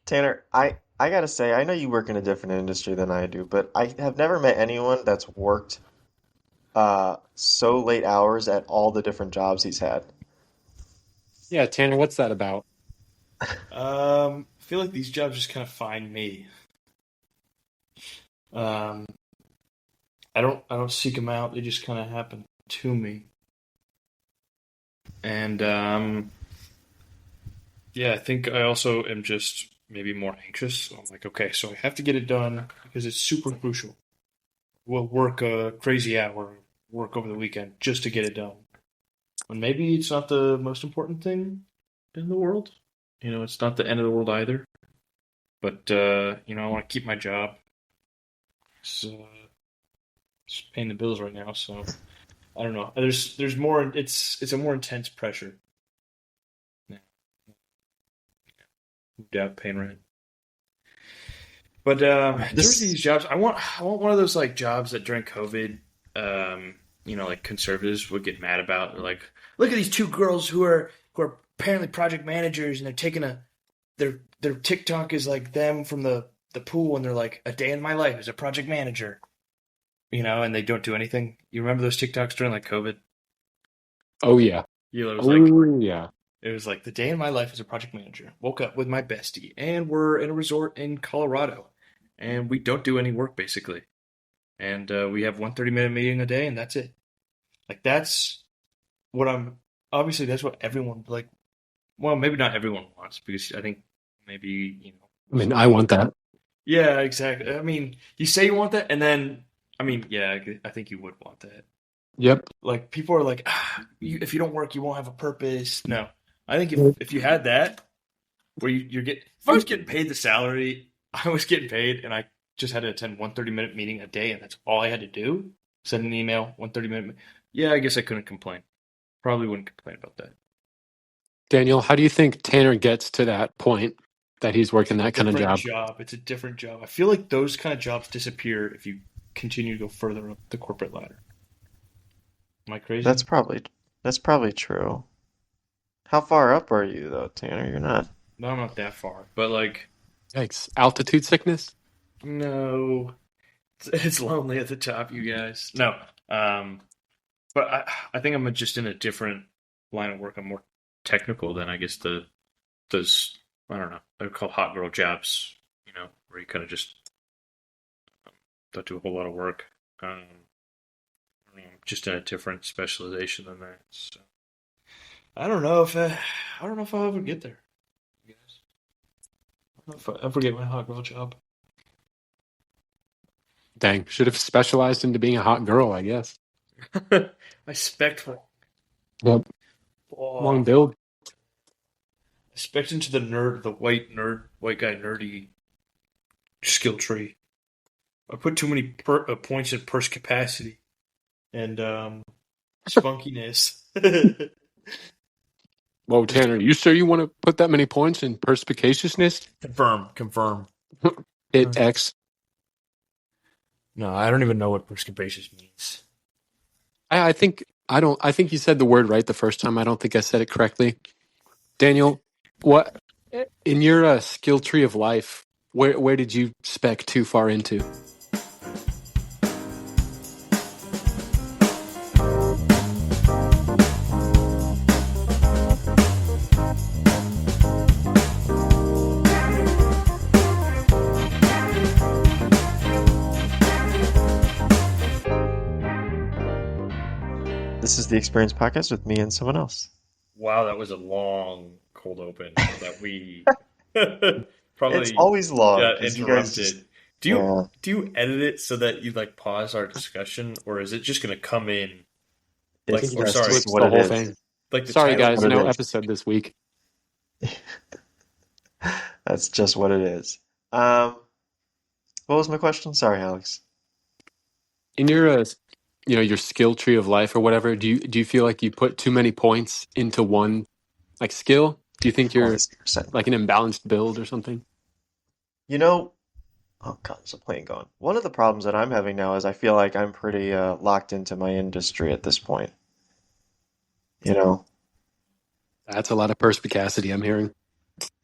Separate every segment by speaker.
Speaker 1: Tanner, I gotta say, I know you work in a different industry than I do, but I have never met anyone that's worked so late hours at all the different jobs he's had.
Speaker 2: Yeah, Tanner, what's that about?
Speaker 3: I feel like these jobs just kind of find me. Um, I don't seek them out. They just kind of happen to me. And yeah, I think I also am just maybe more anxious. So I'm like, okay, so I have to get it done because it's super crucial. We'll work a crazy hour, work over the weekend just to get it done. And maybe it's not the most important thing in the world. It's not the end of the world either. But I want to keep my job. It's, it's paying the bills right now, so I don't know. There's more. It's a more intense pressure. Yeah, moved out, paying rent. But there's
Speaker 1: This
Speaker 3: these jobs. I want one of those like jobs that during COVID, like conservatives would get mad about. They're like, look at these two girls who are apparently project managers, and they're taking their TikTok is like them from the pool, and they're like a day in my life as a project manager, and they don't do anything. You remember those TikToks during like COVID?
Speaker 2: Oh yeah.
Speaker 3: It was like
Speaker 2: Oh yeah.
Speaker 3: the day in my life as a project manager. Woke up with my bestie, and we're in a resort in Colorado, and we don't do any work basically, and we have one 30-minute meeting a day, and that's it. Like that's what I'm. Obviously, that's what everyone like. Well, maybe not everyone wants because I think maybe
Speaker 2: I mean,
Speaker 3: some
Speaker 2: I
Speaker 3: people.
Speaker 2: want that.
Speaker 3: Yeah, exactly. I mean, you say you want that, and then I mean, yeah, I think you would want that.
Speaker 2: Yep.
Speaker 3: Like people are like, if you don't work, you won't have a purpose. No, I think if you had that, where you're getting, if I was getting paid the salary, I was getting paid, and I just had to attend one 30-minute meeting a day, and that's all I had to do. Send an email, one 30-minute. Yeah, I guess I couldn't complain. Probably wouldn't complain about that.
Speaker 2: Daniel, how do you think Tanner gets to that point that he's
Speaker 3: It's
Speaker 2: working
Speaker 3: a
Speaker 2: that kind of
Speaker 3: different
Speaker 2: job?
Speaker 3: job. It's a different job. I feel like those kind of jobs disappear if you continue to go further up the corporate ladder. Am I
Speaker 1: that's
Speaker 3: crazy?
Speaker 1: probably that's probably true. How far up are you though, Tanner? You're not.
Speaker 3: No, I'm not that far, but like,
Speaker 2: Yikes. Altitude sickness?
Speaker 3: no, it's lonely at the top, you guys. No, um, but I think I'm just in a different line of work. I'm more technical than I guess those I don't know. They're called hot girl jobs. Where you kind of just don't do a whole lot of work. Um, I don't know, just in a different specialization than that. So I don't know if I don't know if I'll ever get there. You guys, I don't know if I ever get my hot girl job.
Speaker 2: Dang. Should have specialized into being a hot girl, I guess.
Speaker 3: I spec for
Speaker 2: Yep. Long
Speaker 3: oh,
Speaker 2: build.
Speaker 3: I spec into the white guy nerdy skill tree. I put too many points in purse capacity and spunkiness.
Speaker 2: Whoa, Tanner, you sure you want to put that many points in perspicaciousness?
Speaker 3: Confirm, confirm.
Speaker 2: Hit X.
Speaker 3: No, I don't even know what perspicacious means.
Speaker 2: I think I think you said the word right the first time. I don't think I said it correctly. Daniel, what in your skill tree of life, where did you spec too far into?
Speaker 1: This is the Experience Podcast with me and someone else.
Speaker 3: Wow, that was a long cold open that we
Speaker 1: It's
Speaker 3: probably
Speaker 1: always long
Speaker 3: got
Speaker 1: because you guys just
Speaker 3: interrupted. Do you
Speaker 1: yeah.
Speaker 3: do you edit it so that you like pause our discussion, or is it just gonna come in
Speaker 2: I
Speaker 3: like,
Speaker 2: think
Speaker 1: It's
Speaker 2: he
Speaker 3: or
Speaker 2: just
Speaker 1: that's
Speaker 3: sorry,
Speaker 1: just
Speaker 2: clips
Speaker 1: what
Speaker 2: the
Speaker 1: it
Speaker 2: whole
Speaker 1: is.
Speaker 2: thing.
Speaker 3: like the
Speaker 2: Sorry,
Speaker 1: That's
Speaker 3: title
Speaker 2: guys,
Speaker 1: what
Speaker 3: of
Speaker 1: it
Speaker 2: no
Speaker 3: the
Speaker 1: is.
Speaker 2: episode this week.
Speaker 1: That's just what it is. Um, what was my question? Sorry, Alex.
Speaker 2: In your your skill tree of life or whatever, do you feel like you put too many points into one like skill? Do you think
Speaker 1: Oh,
Speaker 2: you're
Speaker 1: this percent.
Speaker 2: like an imbalanced build or something?
Speaker 1: You know, oh God, there's a plane going. One of the problems that I'm having now is I feel like I'm pretty locked into my industry at this point. You know?
Speaker 2: That's a lot of perspicacity I'm hearing.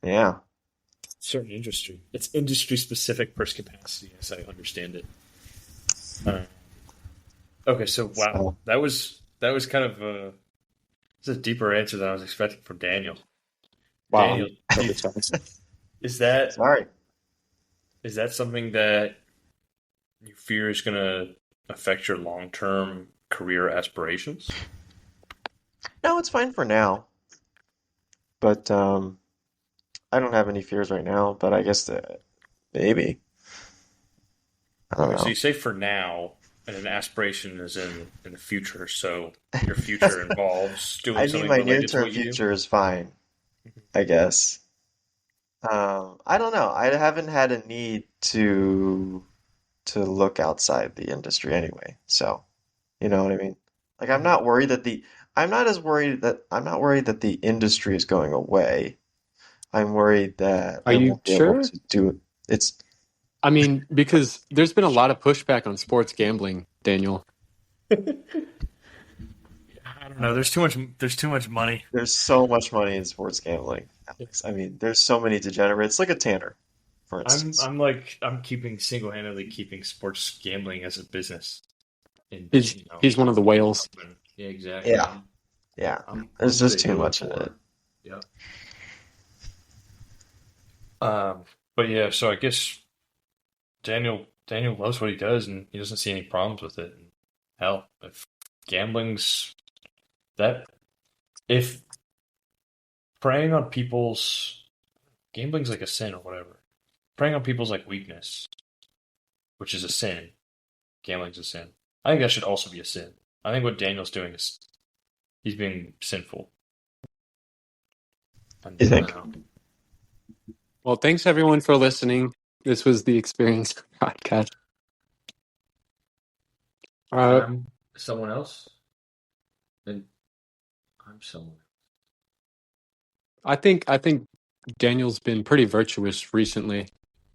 Speaker 1: Yeah.
Speaker 3: certain industry. It's industry specific per capacity, as I understand it. Uh, okay, so wow,
Speaker 1: So,
Speaker 3: that was kind of it's a deeper answer than I was expecting from Daniel.
Speaker 2: Wow,
Speaker 3: Daniel,
Speaker 2: I'm
Speaker 3: do you,
Speaker 2: totally surprised.
Speaker 3: is that
Speaker 1: sorry.
Speaker 3: is that something that you fear is going to affect your long term career aspirations?
Speaker 1: No, it's fine for now. But I don't have any fears right now. But I guess maybe. I don't
Speaker 3: Okay, so
Speaker 1: know.
Speaker 3: you say for now, and an aspiration is in the future. So your future involves doing
Speaker 1: I mean,
Speaker 3: something
Speaker 1: my
Speaker 3: related to
Speaker 1: near-term
Speaker 3: what you do.
Speaker 1: future is fine, I guess. I don't know. I haven't had a need to look outside the industry anyway. So, you know what I mean? Like
Speaker 3: Mhm.
Speaker 1: I'm not worried that the industry is going away. I'm worried that
Speaker 2: Are
Speaker 1: I
Speaker 2: you
Speaker 1: won't be able
Speaker 2: sure?
Speaker 1: to do it. It's
Speaker 2: I mean, because there's been a lot of pushback on sports gambling, Daniel.
Speaker 3: I don't know. There's too much. There's too much money.
Speaker 1: there's so much money in sports gambling, Alex. I mean, there's so many degenerates. Look at Tanner, for
Speaker 3: I'm
Speaker 1: instance.
Speaker 3: I'm like I'm keeping single handedly keeping sports gambling as a business. And
Speaker 2: He's he's one of the whales.
Speaker 3: yeah, exactly.
Speaker 1: Yeah,
Speaker 3: I'm
Speaker 1: yeah.
Speaker 3: I'm
Speaker 1: There's
Speaker 3: I'm what
Speaker 1: just
Speaker 3: they
Speaker 1: too
Speaker 3: do it
Speaker 1: much in it.
Speaker 3: for. Yeah. But yeah, so I guess Daniel loves what he does, and he doesn't see any problems with it. And hell, if gambling's that if preying on people's gambling's like a sin or whatever, preying on people's like weakness, which is a sin. Gambling's a sin. I think that should also be a sin. I think what Daniel's doing is he's being sinful. And
Speaker 1: You
Speaker 3: I
Speaker 1: think?
Speaker 3: don't know.
Speaker 2: Well, thanks everyone for listening. This was the Experience podcast. Uh,
Speaker 3: I'm someone else, and I'm someone.
Speaker 2: I think Daniel's been pretty virtuous recently.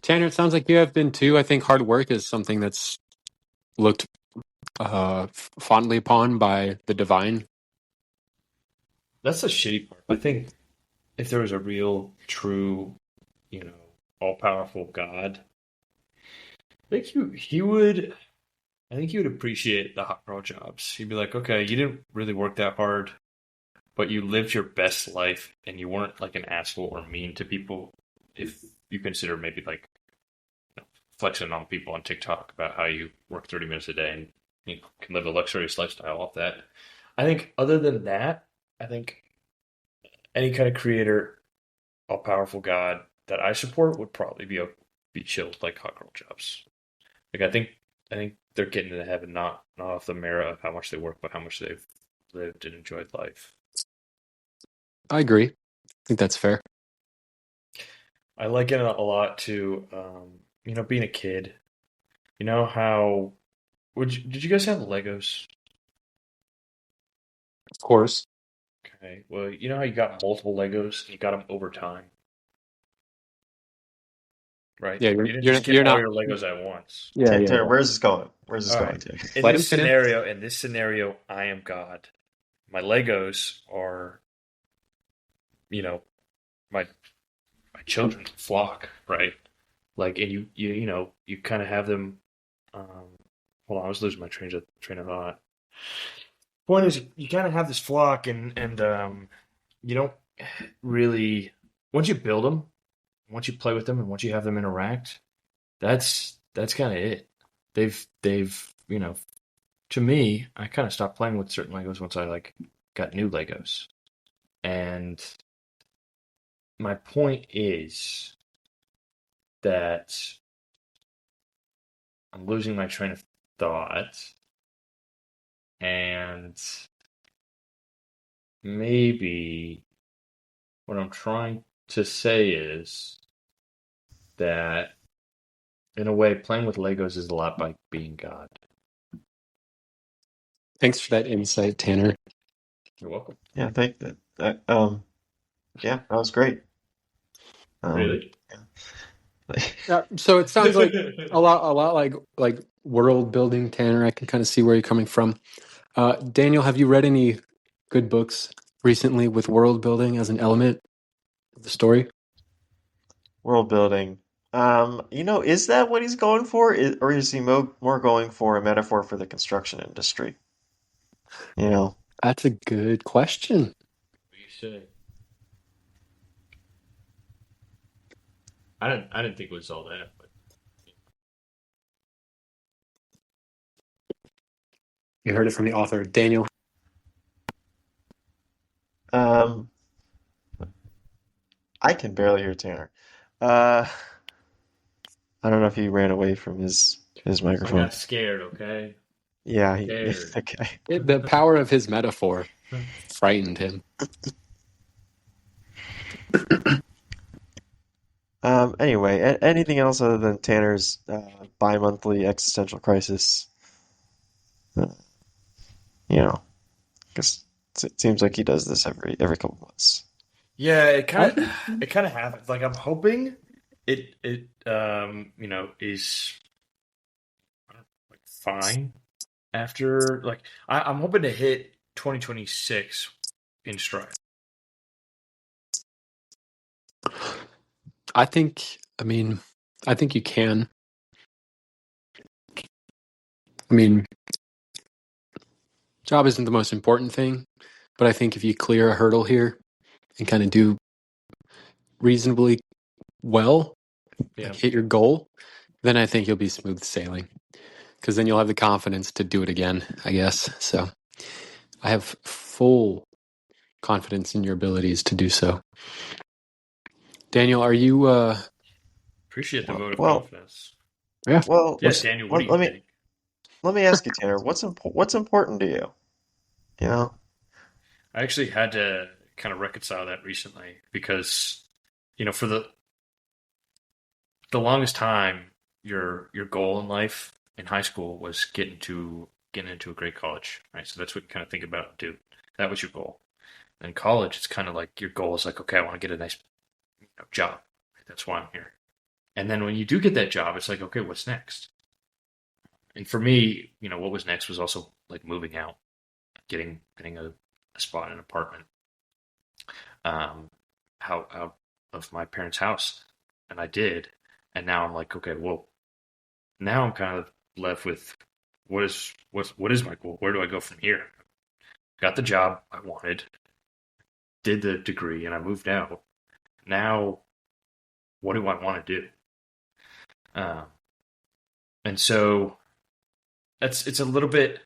Speaker 2: Tanner, it sounds like you have been too. I think hard work is something that's looked fondly upon by the divine.
Speaker 3: That's the shitty part. I think if there was a real, true, you know, all powerful God, I think he would. I think he would appreciate the hot girl jobs. He'd be like, okay, you didn't really work that hard, but you lived your best life, and you weren't like an asshole or mean to people. If you consider maybe like flexing on people on TikTok about how you work 30 minutes a day and you can live a luxurious lifestyle off that. I think other than that, I think any kind of creator, all powerful God that I support would probably be chill with like hot girl jobs. Like I think they're getting into heaven not off the merit of how much they work, but how much they've lived and enjoyed life.
Speaker 2: I agree. I think that's fair.
Speaker 3: I like it a lot to being a kid. You know how did you guys have Legos?
Speaker 2: Of course.
Speaker 3: Okay, well, you know how you got multiple Legos and you got them over time, right?
Speaker 2: Yeah,
Speaker 3: You didn't
Speaker 2: you're
Speaker 3: just
Speaker 2: not,
Speaker 3: get
Speaker 2: you're
Speaker 3: all
Speaker 2: not.
Speaker 3: your Legos at once.
Speaker 2: Yeah, yeah,
Speaker 1: Tanner,
Speaker 2: yeah.
Speaker 1: where's this going? Where's this
Speaker 3: All
Speaker 1: going
Speaker 3: right.
Speaker 1: to?
Speaker 2: Let him finish.
Speaker 3: In this scenario, I am God. My Legos are, you know, my my children's flock, right? Like, and you kind of have them. Hold on, I was losing my train of thought. Point is, you kind of have this flock, and you don't really once you build them, once you play with them, and once you have them interact, that's kind of it. They've to me, I kind of stopped playing with certain Legos once I like got new Legos. And my point is that I'm losing my train of thought, and maybe what I'm trying to say is that in a way, playing with Legos is a lot like being God.
Speaker 2: Thanks for that insight, Tanner.
Speaker 3: You're welcome.
Speaker 1: Yeah, I think that yeah, that was great. Um,
Speaker 3: Really?
Speaker 1: yeah.
Speaker 2: Yeah, so it sounds like a lot like world building, Tanner. I can kind of see where you're coming from. Daniel, have you read any good books recently with world building as an element of the story?
Speaker 1: World building. Is that what he's going for? Or is he more going for a metaphor for the construction industry? You know,
Speaker 2: That's a good question.
Speaker 3: What do you say? I didn't think it was all that, but
Speaker 2: You heard it from the author, Daniel.
Speaker 1: um, I can barely hear Tanner. Uh, I don't know if he ran away from his
Speaker 3: I
Speaker 1: microphone.
Speaker 3: got scared. Okay,
Speaker 1: Yeah,
Speaker 3: scared.
Speaker 1: okay.
Speaker 2: The power of his metaphor frightened him.
Speaker 1: Anyway, anything else other than Tanner's bi-monthly existential crisis? Uh, you know, because it seems like he does this every couple months.
Speaker 3: Yeah, it
Speaker 2: I
Speaker 3: kind of
Speaker 2: think
Speaker 3: it kind of happens. Like I'm hoping it is like fine after like I'm hoping to hit 2026 in stride.
Speaker 2: I think I mean I think you can. I mean, job isn't the most important thing, but I think if you clear a hurdle here and kind of do reasonably well, like
Speaker 3: Yeah,
Speaker 2: hit your goal, then I think you'll be smooth sailing because then you'll have the confidence to do it again, I guess. So I have full confidence in your abilities to do so. Daniel, are you
Speaker 3: appreciate the
Speaker 1: Well,
Speaker 3: vote of
Speaker 1: well,
Speaker 3: confidence.
Speaker 2: yeah,
Speaker 1: well.
Speaker 3: Yeah, Daniel, what do you
Speaker 1: Let me
Speaker 3: think?
Speaker 1: let me ask you, Tanner. What's important to you? You know?
Speaker 3: I actually had to kind of reconcile that recently because for the longest time, your goal in life in high school was getting into a great college, right? So that's what you kind of think about and do. That was your goal. In college, it's kind of like your goal is like, okay, I want to get a nice job. Right? That's why I'm here. And then when you do get that job, it's like, okay, what's next? And for me, what was next was also like moving out, getting a spot in an apartment, out of my parents' house, and I did. And now I'm like, okay, well, now I'm kind of left with what is my goal? Where do I go from here? Got the job I wanted, did the degree, and I moved out. Now, what do I want to do? Um, and so it's a little bit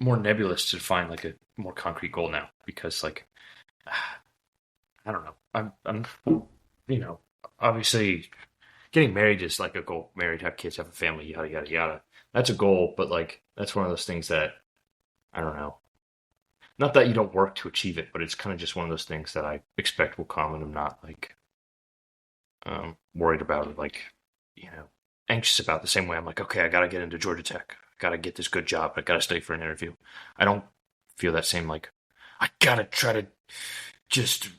Speaker 3: more nebulous to find like a more concrete goal now because like I don't know. I'm you know obviously getting married is like a goal. Married, have kids, have a family, yada yada yada. That's a goal, but like that's one of those things that I don't know. Not that you don't work to achieve it, but it's kind of just one of those things that I expect will come, and I'm not like worried about it, like anxious about the same way. I'm like, okay, I got to get into Georgia Tech. I got to get this good job. I got to stay for an interview. I don't feel that same like I got to try to just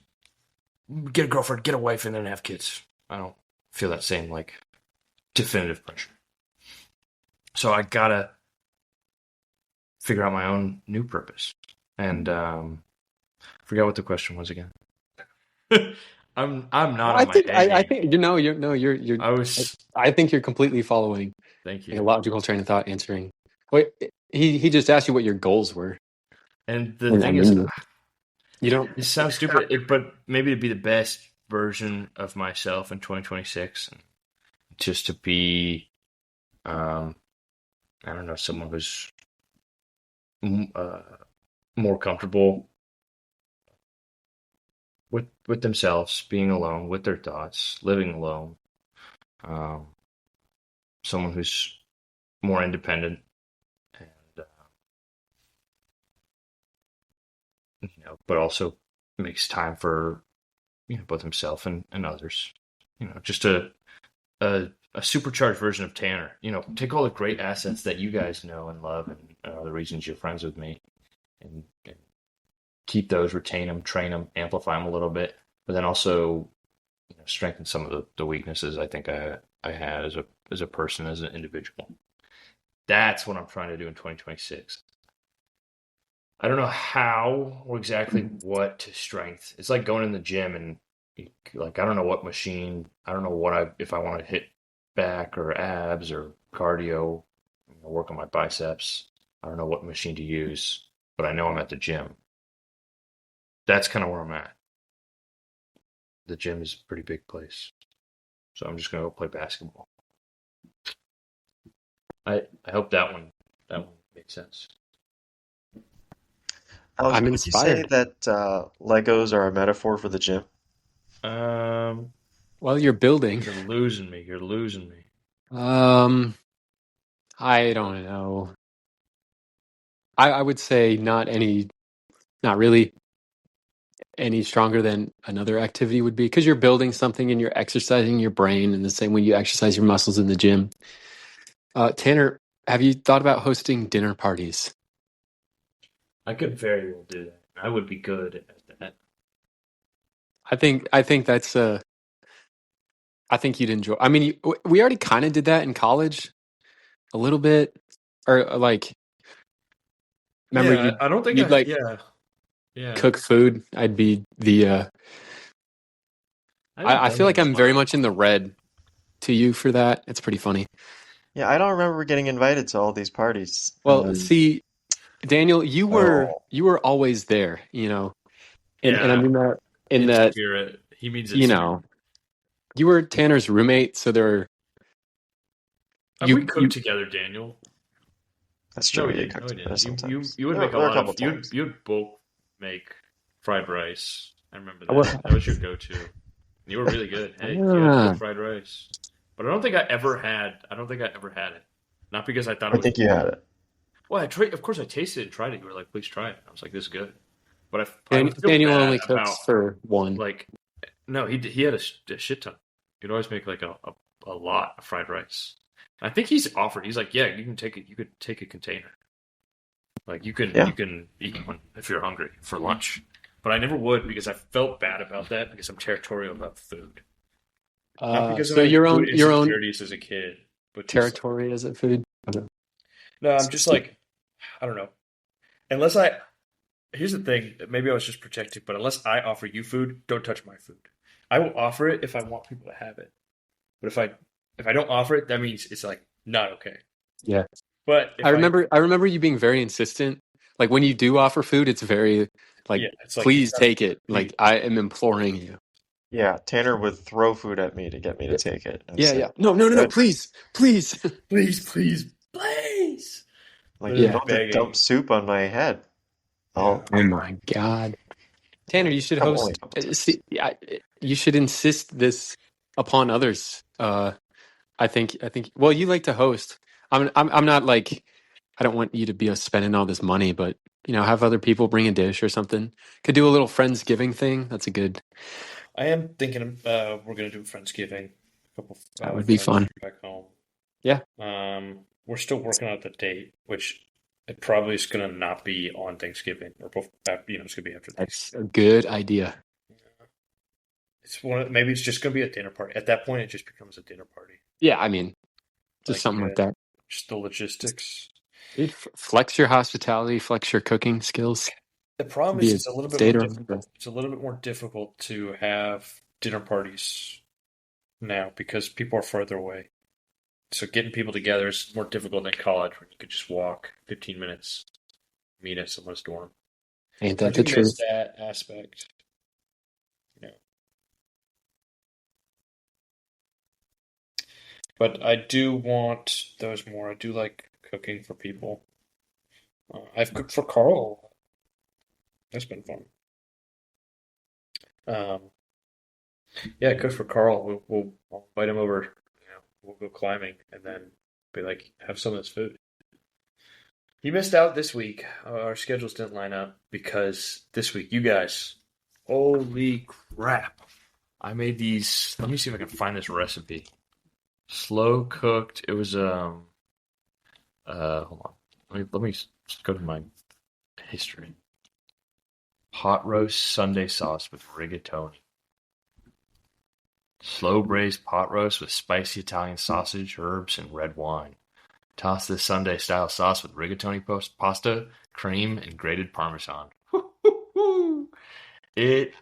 Speaker 3: get a girlfriend, get a wife, and then have kids. I don't feel that same like definitive pressure. So I gotta figure out my own new purpose. And forget what the question was again. I'm not
Speaker 2: I
Speaker 3: on my
Speaker 2: think
Speaker 3: A
Speaker 2: I
Speaker 3: game.
Speaker 2: think you're no you're
Speaker 3: I was
Speaker 2: I think you're completely following
Speaker 3: Thank
Speaker 2: like a
Speaker 3: you.
Speaker 2: logical train of thought answering. Wait, he just asked you what your goals were.
Speaker 3: And the
Speaker 2: And
Speaker 3: thing is,
Speaker 2: then you don't
Speaker 3: it sounds stupid, but maybe to be the best version of myself in 2026, just to be, um, I don't know, someone who's uh, more comfortable with themselves, being alone with their thoughts, living alone. Um, Someone who's more independent and but also makes time for both himself and others. Just a supercharged version of Tanner. Take all the great assets that you guys know and love, and the reasons you're friends with me, and keep those, retain them, train them, amplify them a little bit, but then also strengthen some of the weaknesses I think I had as a person, as an individual. That's what I'm trying to do in 2026. I don't know how or exactly what to strength. It's like going in the gym and like I don't know what machine. I don't know what I if I want to hit back or abs or cardio, work on my biceps. I don't know what machine to use, but I know I'm at the gym. That's kind of where I'm at. The gym is a pretty big place, so I'm just gonna go play basketball. I hope that one makes sense.
Speaker 1: Alex,
Speaker 2: I'm
Speaker 1: would you say
Speaker 2: inspired.
Speaker 1: that Legos are a metaphor for the gym?
Speaker 3: Um,
Speaker 2: Well, you're building.
Speaker 3: you're losing me. You're losing me.
Speaker 2: Um, I don't know. I would say not really any stronger than another activity would be because you're building something and you're exercising your brain in the same way you exercise your muscles in the gym. Tanner, have you thought about hosting dinner parties?
Speaker 3: I could very well do that. I would be good at that.
Speaker 2: I think I think you'd enjoy. I mean, we already kind of did that in college a little bit, or like, remember
Speaker 3: Yeah, I don't think
Speaker 2: you'd
Speaker 3: I.
Speaker 2: like
Speaker 3: Yeah, yeah.
Speaker 2: cook food. I'd be the.
Speaker 3: I haven't
Speaker 2: I
Speaker 3: done
Speaker 2: feel
Speaker 3: that
Speaker 2: like
Speaker 3: in a
Speaker 2: I'm very
Speaker 3: while.
Speaker 2: much in the red to you for that. It's pretty funny.
Speaker 1: Yeah, I don't remember getting invited to all these parties
Speaker 2: Well, see, Daniel,
Speaker 1: at all.
Speaker 2: you were always there, and I
Speaker 3: Yeah,
Speaker 2: mean that in
Speaker 3: in
Speaker 2: that,
Speaker 3: spirit. He means in
Speaker 2: you
Speaker 3: spirit.
Speaker 2: know, you were Tanner's roommate, so
Speaker 3: We
Speaker 2: you
Speaker 3: cooked together, Daniel.
Speaker 1: That's
Speaker 3: No,
Speaker 1: true,
Speaker 3: we
Speaker 1: we did
Speaker 3: didn't.
Speaker 1: cook
Speaker 3: No, we
Speaker 1: together
Speaker 3: didn't.
Speaker 1: sometimes.
Speaker 3: You would
Speaker 1: There,
Speaker 3: make a
Speaker 1: there were a
Speaker 3: lot
Speaker 1: couple
Speaker 3: of
Speaker 1: times.
Speaker 3: you would both make fried rice. I remember that.
Speaker 2: well,
Speaker 3: That was your go-to. You were really good. Hey, you had good
Speaker 2: ah,
Speaker 3: fried rice. But I don't think I ever had it. Not because I thought
Speaker 1: I
Speaker 3: it was
Speaker 1: think you had it.
Speaker 3: well, of course I tasted it and tried it. You were like, please try it. I was like, this is good. But I would feel
Speaker 2: Daniel
Speaker 3: bad
Speaker 2: only cooks
Speaker 3: about
Speaker 2: for one.
Speaker 3: like no, he had a shit ton. He'd always make like a lot of fried rice. I think he's offered. He's like, yeah, you can take it. You could take a container. Like
Speaker 1: Yeah.
Speaker 3: you can eat one if you're hungry for lunch. But I never would because I felt bad about that because I'm territorial about food. Not because of
Speaker 2: So
Speaker 3: any food
Speaker 2: your own
Speaker 3: insecurities as a kid, but just like
Speaker 2: territory as a food. Okay.
Speaker 3: no, I'm just like I don't know. Unless I here's the thing, maybe I was just protective, but unless I offer you food, don't touch my food. I will offer it if I want people to have it. But if I don't offer it, that means it's like not okay.
Speaker 2: Yeah.
Speaker 3: But if I
Speaker 2: I remember you being very insistent. Like when you do offer food, it's very like,
Speaker 3: yeah, it's like you
Speaker 2: please
Speaker 3: gotta
Speaker 2: take it.
Speaker 3: please.
Speaker 2: Like I am imploring you.
Speaker 1: Yeah, Tanner would throw food at me to get me to
Speaker 2: Yeah,
Speaker 1: take it. And
Speaker 2: yeah,
Speaker 1: say,
Speaker 2: yeah. No, no, no, no.
Speaker 1: good.
Speaker 2: Please, please.
Speaker 3: Please, please, please.
Speaker 1: Like, you
Speaker 3: Literally
Speaker 2: Yeah.
Speaker 1: don't have to dump
Speaker 3: begging.
Speaker 1: soup on my head.
Speaker 3: Yeah.
Speaker 2: Oh my God. Tanner,
Speaker 1: Yeah,
Speaker 2: you should
Speaker 1: only a
Speaker 2: host.
Speaker 1: couple times.
Speaker 2: You should insist this upon others. I think. Well, you like to host. I'm not like. I don't want you to be spending all this money, but have other people bring a dish or something. Could do a little friendsgiving thing. That's a good.
Speaker 3: I am thinking we're gonna do Friendsgiving. A couple
Speaker 2: That would be
Speaker 3: friends
Speaker 2: fun.
Speaker 3: back home.
Speaker 2: Yeah,
Speaker 3: We're still working out the date, which it probably is gonna not be on Thanksgiving or it's gonna be after
Speaker 2: that's
Speaker 3: Thanksgiving.
Speaker 2: a good idea.
Speaker 3: It's maybe it's just gonna be a dinner party. At that point, it just becomes a dinner party.
Speaker 2: Yeah, I mean, just
Speaker 3: Like
Speaker 2: something like that.
Speaker 3: just the logistics.
Speaker 2: Dude, flex your hospitality, flex your cooking skills.
Speaker 3: The problem is
Speaker 2: Be a
Speaker 3: it's a little bit more
Speaker 2: data.
Speaker 3: difficult. It's a little bit more difficult to have dinner parties now because people are further away. So getting people together is more difficult than college when you could just walk 15 minutes, meet at someone's dorm.
Speaker 2: Ain't
Speaker 3: So I
Speaker 2: that the
Speaker 3: do miss
Speaker 2: truth?
Speaker 3: that aspect. You know. But I do want those more. I do like cooking for people. I've cooked for Carl. That's been fun. Um, yeah, I cooked for Carl. I'll invite him over. We'll go climbing and then be like, have some of this food. He missed out this week. Our schedules didn't line up because this week, you guys, holy crap. I made these. Let me see if I can find this recipe. Slow cooked. It was hold on. Let me go to my history. Pot roast Sunday sauce with rigatoni. Slow braised pot roast with spicy Italian sausage, herbs, and red wine. Toss this Sunday style sauce with rigatoni pasta, cream, and grated parmesan. It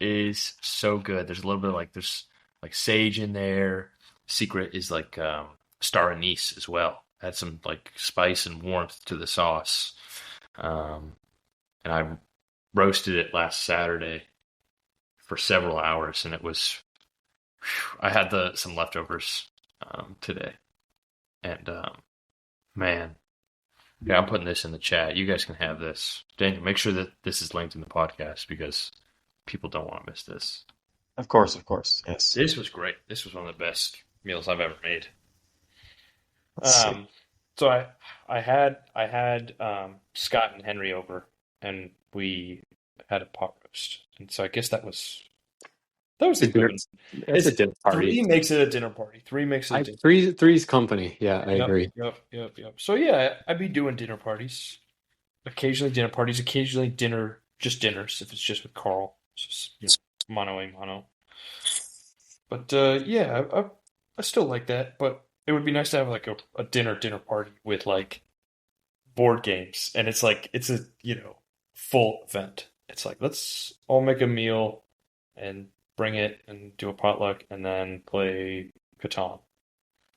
Speaker 3: is so good. There's a little bit of like there's like sage in there. Secret is like star anise as well. Add some like spice and warmth to the sauce. Um, and I roasted it last Saturday for several hours, and it was. I had some leftovers today, and man, yeah, I'm putting this in the chat. You guys can have this. Daniel, make sure that this is linked in the podcast because people don't want to miss this.
Speaker 1: Of course. Yes.
Speaker 3: This was great. This was one of the best meals I've ever made.
Speaker 1: Let's see.
Speaker 3: Um, so I had Scott and Henry over, and we had a pot roast, and so I guess that was
Speaker 2: It's
Speaker 3: a
Speaker 2: a dinner.
Speaker 3: good.
Speaker 2: It's a dinner
Speaker 3: Three
Speaker 2: party.
Speaker 3: makes it a dinner party. Three makes it a dinner.
Speaker 2: Three's company. Yeah, I
Speaker 3: Yep,
Speaker 2: agree.
Speaker 3: yep. So yeah, I'd be doing dinner parties. Occasionally dinner parties. Occasionally dinner, just dinners if it's just with Carl. It's just mano a mano. But yeah, I still like that. But it would be nice to have like a dinner party with like board games, and it's like it's a full event. It's like let's all make a meal and bring it and do a potluck and then play Catan.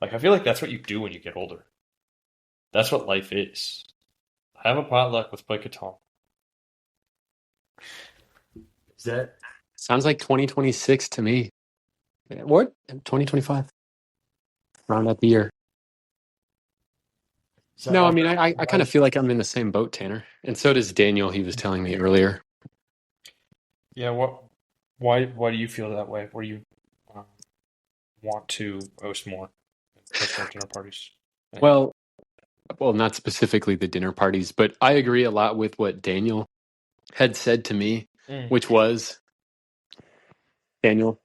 Speaker 3: Like I feel like that's what you do when you get older. That's what life is. Have a potluck, let's play Catan. Is that
Speaker 2: Sounds like 2026 to me. What? 2025. Round out the year.
Speaker 3: is that
Speaker 2: No, I
Speaker 3: not
Speaker 2: mean, I kind of
Speaker 3: right?
Speaker 2: feel like I'm in the same boat, Tanner. And so does Daniel, he was telling me earlier.
Speaker 3: Yeah, why do you feel that way? Where you um, want to host more dinner parties?
Speaker 2: Well, not specifically the dinner parties, but I agree a lot with what Daniel had said to me,
Speaker 3: Mm.
Speaker 2: which was, Daniel,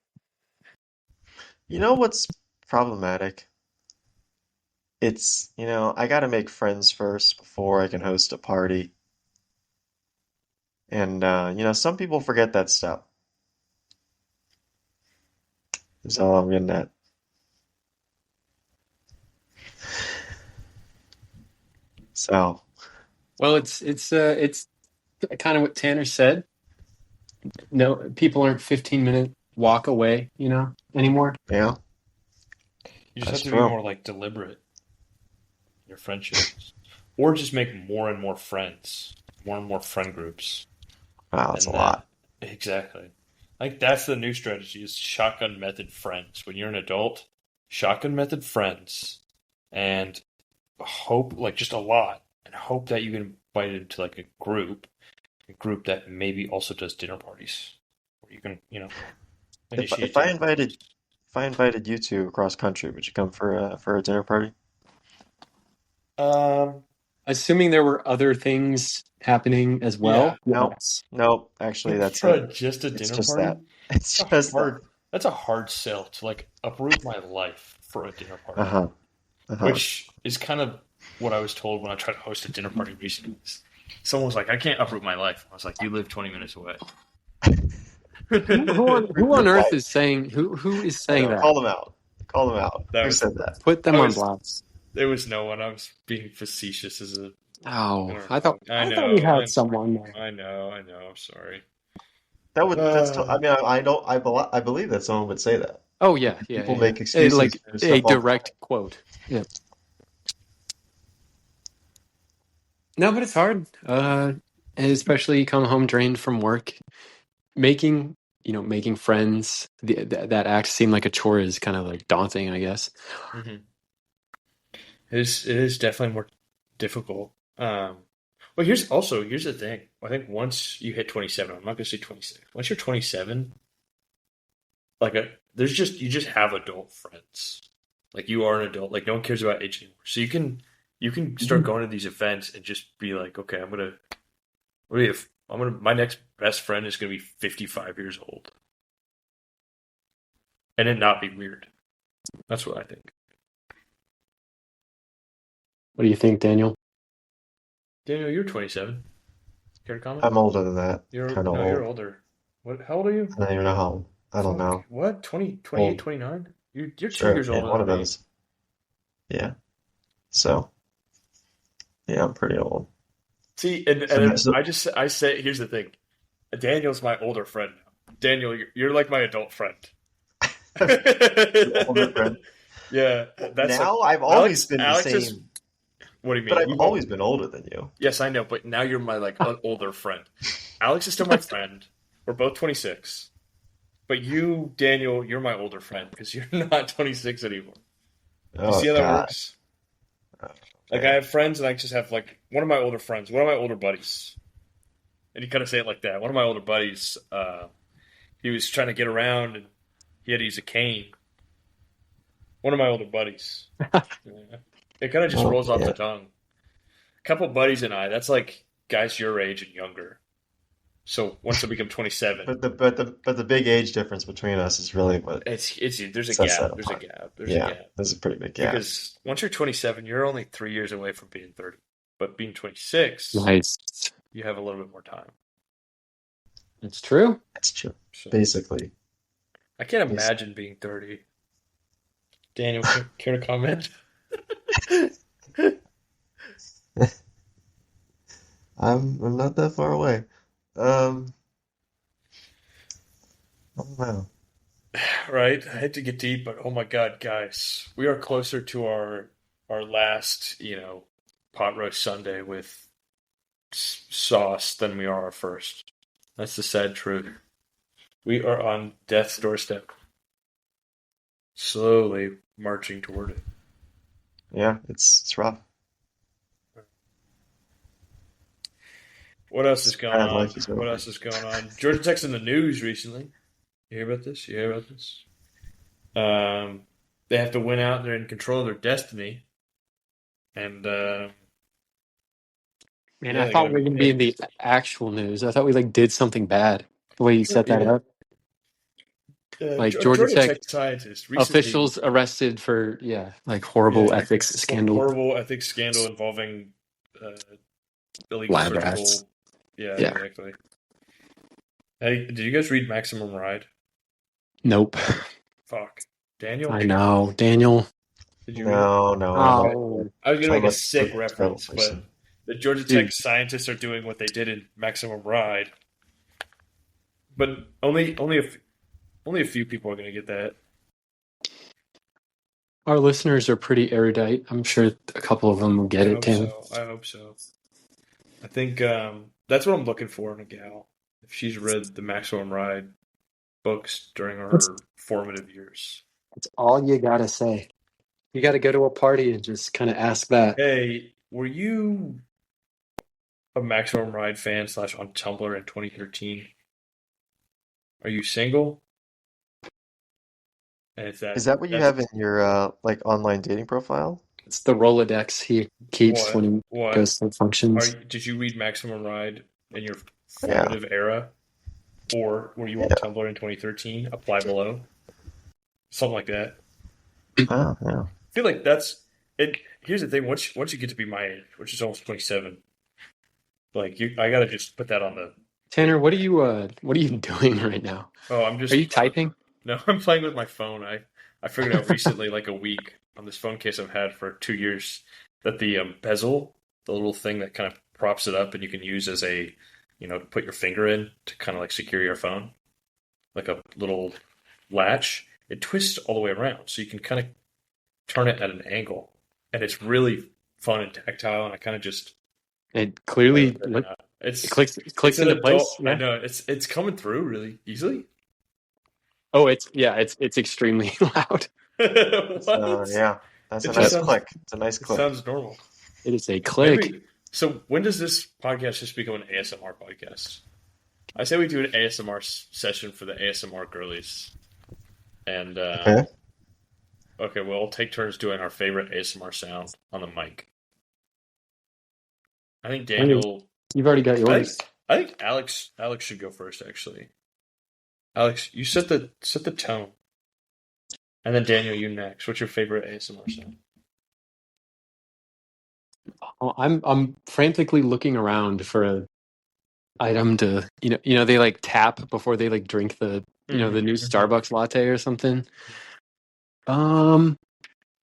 Speaker 1: You know what's problematic? I gotta make friends first before I can host a party. And some people forget that step. Is all I'm getting at. So,
Speaker 2: well, it's kind of what Tanner said. No, people aren't 15-minute walk away, anymore.
Speaker 1: yeah,
Speaker 3: You just have
Speaker 1: that's
Speaker 3: to be
Speaker 1: true.
Speaker 3: more like deliberate in your friendships, or just make more and more friends, more and more friend groups,
Speaker 1: Wow, that's a
Speaker 3: and then
Speaker 1: lot.
Speaker 3: exactly. Like that's the new strategy is shotgun method friends. When you're an adult, shotgun method friends, and hope like just a lot, and hope that you get invited into like a group that maybe also does dinner parties, where you can
Speaker 1: If
Speaker 3: initiate
Speaker 1: if I
Speaker 3: dinner parties.
Speaker 1: invited if I invited you two across country, would you come for a dinner party?
Speaker 3: Um,
Speaker 2: Assuming there were other things happening as
Speaker 3: yeah,
Speaker 2: well.
Speaker 1: Nope.
Speaker 2: Yes.
Speaker 1: Nope. Actually, that's
Speaker 3: for
Speaker 1: it.
Speaker 3: just a
Speaker 1: It's
Speaker 3: dinner
Speaker 1: just
Speaker 3: party,
Speaker 1: that. It's
Speaker 3: that's
Speaker 1: just that.
Speaker 3: that's a hard sell to like uproot my life for a dinner party,
Speaker 1: Uh-huh. Uh-huh.
Speaker 3: which is kind of what I was told when I tried to host a dinner party recently. Someone was like, "I can't uproot my life." I was like, "You live 20 minutes away."
Speaker 2: Who
Speaker 1: Your
Speaker 2: on earth
Speaker 1: life.
Speaker 2: is saying who is
Speaker 1: I
Speaker 2: saying
Speaker 1: know.
Speaker 2: that?
Speaker 1: Call them out. Call them out.
Speaker 3: That
Speaker 1: Who
Speaker 3: was
Speaker 1: said that?
Speaker 2: Put
Speaker 3: I
Speaker 2: them on
Speaker 3: was
Speaker 2: blast.
Speaker 3: there was no one. I was being facetious as a I
Speaker 2: Oh,
Speaker 3: don't
Speaker 2: I thought
Speaker 3: know. I
Speaker 2: I thought we
Speaker 3: know.
Speaker 2: had someone there.
Speaker 3: I know. I'm sorry.
Speaker 1: I
Speaker 3: Uh,
Speaker 1: mean, I don't, I believe that someone would say that.
Speaker 2: Oh yeah, yeah,
Speaker 1: People
Speaker 2: yeah, yeah.
Speaker 1: make excuses
Speaker 2: Like
Speaker 1: for
Speaker 2: a
Speaker 1: stuff all the
Speaker 2: direct
Speaker 1: time.
Speaker 2: quote. Yeah. No, but it's hard. Especially you come home drained from work. Making friends. That act seem like a chore is kind of like daunting, I guess.
Speaker 3: mhm. It is definitely more difficult. Well, here's the thing. I think once you hit 27, I'm not gonna say 26. Once you're 27, like you just have adult friends. Like you are an adult. Like no one cares about age anymore. So you can start going to these events and just be like, okay, my next best friend is gonna be 55 years old, and it not be weird. That's what I think.
Speaker 2: What do you think, Daniel?
Speaker 3: Daniel, you're 27. Care to comment?
Speaker 1: I'm older than that.
Speaker 3: You're
Speaker 1: Kind of
Speaker 3: no, you're
Speaker 1: old.
Speaker 3: older. What? How old are you?
Speaker 1: I don't even know how. I don't
Speaker 3: Fuck.
Speaker 1: know.
Speaker 3: What? 20, 28,
Speaker 1: Old.
Speaker 3: 29? You're 2 years
Speaker 1: Sure. Yeah,
Speaker 3: older
Speaker 1: one
Speaker 3: than
Speaker 1: of
Speaker 3: me.
Speaker 1: those. Yeah. So, yeah, I'm pretty old.
Speaker 3: See, and
Speaker 1: So,
Speaker 3: then
Speaker 1: so
Speaker 3: I say here's the thing. Daniel's my older friend now. Daniel, you're like my adult friend.
Speaker 1: Your older friend.
Speaker 3: Yeah, that's like
Speaker 1: Now I've always
Speaker 3: Alex.
Speaker 1: been the
Speaker 3: Alex is.
Speaker 1: same,
Speaker 3: What do you
Speaker 1: but
Speaker 3: mean?
Speaker 1: I've
Speaker 3: We've
Speaker 1: always
Speaker 3: all.
Speaker 1: been older than you.
Speaker 3: Yes, I know, but now you're my like older friend. Alex is still my friend. We're both 26, but you, Daniel, you're my older friend because you're not 26 anymore. You
Speaker 1: Oh
Speaker 3: see how that
Speaker 1: God.
Speaker 3: works?
Speaker 1: Oh,
Speaker 3: Like I
Speaker 1: man.
Speaker 3: have friends, and I just have like one of my older friends, one of my older buddies, and you kind of say it like that. One of my older buddies, he was trying to get around, and he had to use a cane. One of my older buddies. Yeah. It kind of just
Speaker 1: Oh
Speaker 3: rolls off the
Speaker 1: man.
Speaker 3: tongue. A couple buddies and I. That's like guys your age and younger. So once I become 27,
Speaker 1: But the big age difference between us is really what
Speaker 3: it's there's a
Speaker 1: sets
Speaker 3: gap.
Speaker 1: that
Speaker 3: There's a
Speaker 1: apart.
Speaker 3: gap. There's a
Speaker 1: Yeah,
Speaker 3: gap
Speaker 1: there's a pretty big gap.
Speaker 3: because once you're 27, you're only 3 years away from being 30. But being 26,
Speaker 2: Nice.
Speaker 3: you have a little bit more time.
Speaker 2: It's true.
Speaker 1: That's true.
Speaker 3: So
Speaker 1: Basically,
Speaker 3: I can't
Speaker 1: basically.
Speaker 3: imagine being 30. Daniel, care to comment?
Speaker 1: I'm not that far away. Um, I don't know.
Speaker 3: Right? I hate to get deep, but oh my God, guys, we are closer to our last, pot roast Sunday with sauce than we are our first. That's the sad truth. We are on death's doorstep, slowly marching toward it.
Speaker 1: Yeah, it's rough.
Speaker 3: What else is
Speaker 1: It's
Speaker 3: going
Speaker 1: bad.
Speaker 3: on?
Speaker 1: Life is
Speaker 3: What
Speaker 1: over.
Speaker 3: else is going on? Georgia Tech's in the news recently. You hear about this? You hear about this? They have to win out. They're in control of their destiny, and
Speaker 2: Man,
Speaker 3: yeah,
Speaker 2: I
Speaker 3: they
Speaker 2: thought
Speaker 3: got
Speaker 2: we were
Speaker 3: to.
Speaker 2: gonna be in the actual news. I thought we like did something bad. The way you set that
Speaker 3: Yeah,
Speaker 2: up, like Georgia
Speaker 3: Georgia
Speaker 2: Tech
Speaker 3: Tech scientists recently,
Speaker 2: officials arrested for like horrible
Speaker 3: yeah,
Speaker 2: ethics scandal.
Speaker 3: horrible ethics scandal involving uh, illegal
Speaker 2: Lab rats.
Speaker 3: surgical. Yeah,
Speaker 2: Yeah.
Speaker 3: exactly. Hey, did you guys read Maximum Ride?
Speaker 2: Nope.
Speaker 3: Fuck, Daniel,
Speaker 2: I know, Daniel.
Speaker 3: did you read it?
Speaker 1: No, no, I'm not.
Speaker 2: Oh,
Speaker 3: I was gonna
Speaker 1: I'm
Speaker 3: make a
Speaker 1: a
Speaker 3: sick
Speaker 1: terrible
Speaker 3: reference, but
Speaker 1: person.
Speaker 3: the Georgia Tech
Speaker 2: dude.
Speaker 3: scientists are doing what they did in Maximum Ride, but only a few people are gonna get that.
Speaker 2: Our listeners are pretty erudite. I'm sure a couple of them will
Speaker 3: I
Speaker 2: get it,
Speaker 3: hope
Speaker 2: Tim.
Speaker 3: so. I hope so. I think that's what I'm looking for in a gal. If she's read the Maximum Ride books during
Speaker 2: That's,
Speaker 3: her formative years.
Speaker 2: that's all you gotta say. You gotta go to a party and just kind of ask that.
Speaker 3: Hey, were you a Maximum Ride fan slash on Tumblr in 2013? Are you single? And it's
Speaker 1: Is that what you
Speaker 3: that's
Speaker 1: have in your like online dating profile?
Speaker 2: It's the Rolodex he keeps when
Speaker 3: what?
Speaker 2: he
Speaker 3: What?
Speaker 2: goes to functions.
Speaker 3: Did you read Maximum Ride in your
Speaker 1: Yeah,
Speaker 3: formative era? Or were you on
Speaker 1: yeah.
Speaker 3: Tumblr in 2013? Apply below. Something like that.
Speaker 1: Oh, yeah.
Speaker 3: I feel like that's it. Here's the thing: once you get to be my age, which is almost 27, like I gotta just put that on the.
Speaker 2: Tanner, what are you doing right now?
Speaker 3: Oh, I'm
Speaker 2: Are you
Speaker 3: just
Speaker 2: typing?
Speaker 3: no, I'm playing with my phone. I figured out recently, like a week on this phone case I've had for 2 years, that the bezel, the little thing that kind of props it up, and you can use as a, to put your finger in to kind of like secure your phone, like a little latch. It twists all the way around, so you can kind of turn it at an angle, and it's really fun and tactile. And I kind of just
Speaker 2: It
Speaker 3: play
Speaker 2: clearly
Speaker 3: with it now.
Speaker 2: it
Speaker 3: It's
Speaker 2: clicks
Speaker 3: an
Speaker 2: into
Speaker 3: adult.
Speaker 2: place.
Speaker 3: I
Speaker 2: Yeah.
Speaker 3: know it's coming through really easily.
Speaker 2: Oh, it's extremely loud.
Speaker 3: What?
Speaker 1: Yeah, that's
Speaker 3: It
Speaker 1: a
Speaker 3: just
Speaker 2: Yep.
Speaker 1: nice
Speaker 3: sounds
Speaker 1: click. It's a nice
Speaker 3: it
Speaker 1: click.
Speaker 3: sounds normal.
Speaker 2: It is a click.
Speaker 3: Maybe. So when does this podcast just become an ASMR podcast? I say we do an ASMR session for the ASMR girlies, and
Speaker 1: Okay.
Speaker 3: okay, well, we'll take turns doing our favorite ASMR sound on the mic. I think
Speaker 2: I mean,
Speaker 3: Daniel.
Speaker 2: you've already got
Speaker 3: I
Speaker 2: yours.
Speaker 3: think I think Alex should go first. Actually, Alex, you set the tone, and then Daniel, you next. What's your favorite ASMR sound?
Speaker 2: Oh, I'm frantically looking around for a item to they like tap before they like drink the new
Speaker 3: Mm-hmm,
Speaker 2: Starbucks latte or something. Um,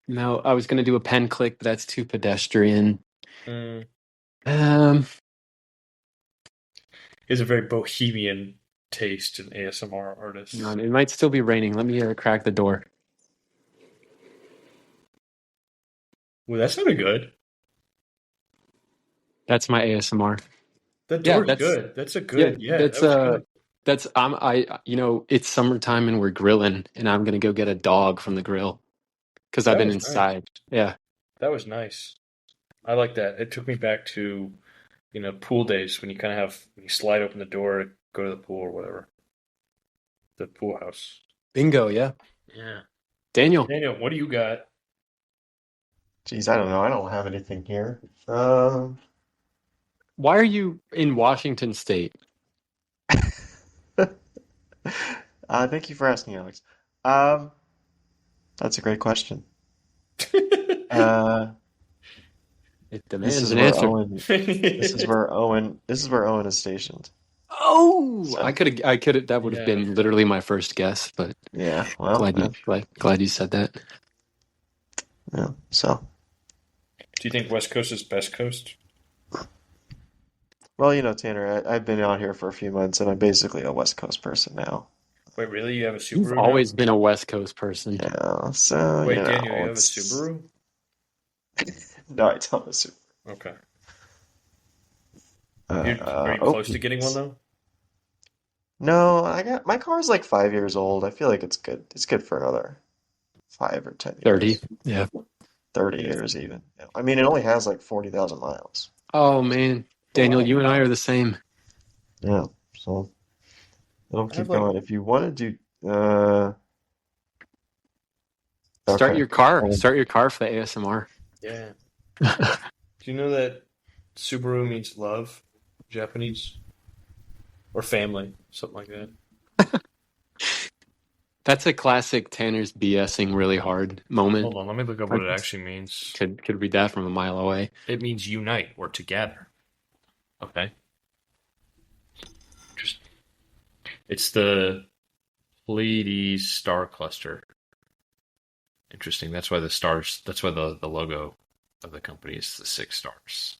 Speaker 2: no, I was gonna do a pen click, but that's too pedestrian.
Speaker 3: mm.
Speaker 2: Um,
Speaker 3: He's a very bohemian. taste in ASMR
Speaker 2: Hang
Speaker 3: artists.
Speaker 2: on, it might still be raining. Let me crack the door.
Speaker 3: Well, that sounded good.
Speaker 2: That's my ASMR.
Speaker 3: That
Speaker 2: Yeah,
Speaker 3: door's
Speaker 2: that's
Speaker 3: good. That's a
Speaker 2: yeah,
Speaker 3: good. Yeah, that was good.
Speaker 2: that's it's summertime and we're grilling and I'm gonna go get a dog from the grill because I've
Speaker 3: That
Speaker 2: been
Speaker 3: was nice.
Speaker 2: inside. Yeah.
Speaker 3: That was nice. I like that. It took me back to, pool days when you kind of when you slide open the door, go to the pool or whatever, the pool house.
Speaker 2: Bingo, yeah.
Speaker 3: Yeah.
Speaker 2: Daniel,
Speaker 3: Daniel, what do you got?
Speaker 1: Geez, I don't know. I don't have anything here.
Speaker 2: why are you in Washington State?
Speaker 1: Thank you for asking, Alex. Um, that's a great question. Uh,
Speaker 2: It
Speaker 1: this
Speaker 2: demands
Speaker 1: is
Speaker 2: an
Speaker 1: where
Speaker 2: answer.
Speaker 1: Owen, this is where Owen is stationed.
Speaker 2: Oh,
Speaker 1: So,
Speaker 2: I could have, that would have
Speaker 3: Yeah.
Speaker 2: been literally my first guess, but
Speaker 1: yeah, well,
Speaker 2: glad you said that.
Speaker 1: yeah, so,
Speaker 3: Do you think West Coast is best coast?
Speaker 1: well, Tanner, I've been out here for a few months and I'm basically a West Coast person now.
Speaker 3: Wait, really? You have a
Speaker 2: You've
Speaker 3: Subaru now?
Speaker 2: always been a West Coast person.
Speaker 1: Yeah, so,
Speaker 3: Wait, Daniel, you have a
Speaker 1: it's,
Speaker 3: Subaru?
Speaker 1: no, I don't assume.
Speaker 3: Okay. Are you
Speaker 1: Oh,
Speaker 3: close to getting one though?
Speaker 1: no, my car's like 5 years old. I feel like it's good. It's good for another 5 or 10 years,
Speaker 2: 30. Yeah.
Speaker 1: 30
Speaker 3: Yeah.
Speaker 1: years even. Yeah. I mean, it only has like 40,000 miles.
Speaker 2: Oh man,
Speaker 3: Oh
Speaker 2: Daniel,
Speaker 3: wow.
Speaker 2: you and I are the same.
Speaker 1: Yeah, so it'll
Speaker 3: I have
Speaker 1: keep
Speaker 3: like
Speaker 1: going. If you want to do,
Speaker 2: Start
Speaker 1: okay.
Speaker 2: your car.
Speaker 1: Um,
Speaker 2: Start your car for the ASMR.
Speaker 3: yeah. Do you know that Subaru means love, Japanese, or family, something like that?
Speaker 2: That's a classic Tanner's BSing really hard moment.
Speaker 3: Hold on, let me look up
Speaker 2: I
Speaker 3: what it actually means.
Speaker 2: could read that from a mile away.
Speaker 3: It means unite or together. Okay. Just it's the Pleiades star cluster. Interesting. That's why the stars. That's why the logo of the company is the six stars,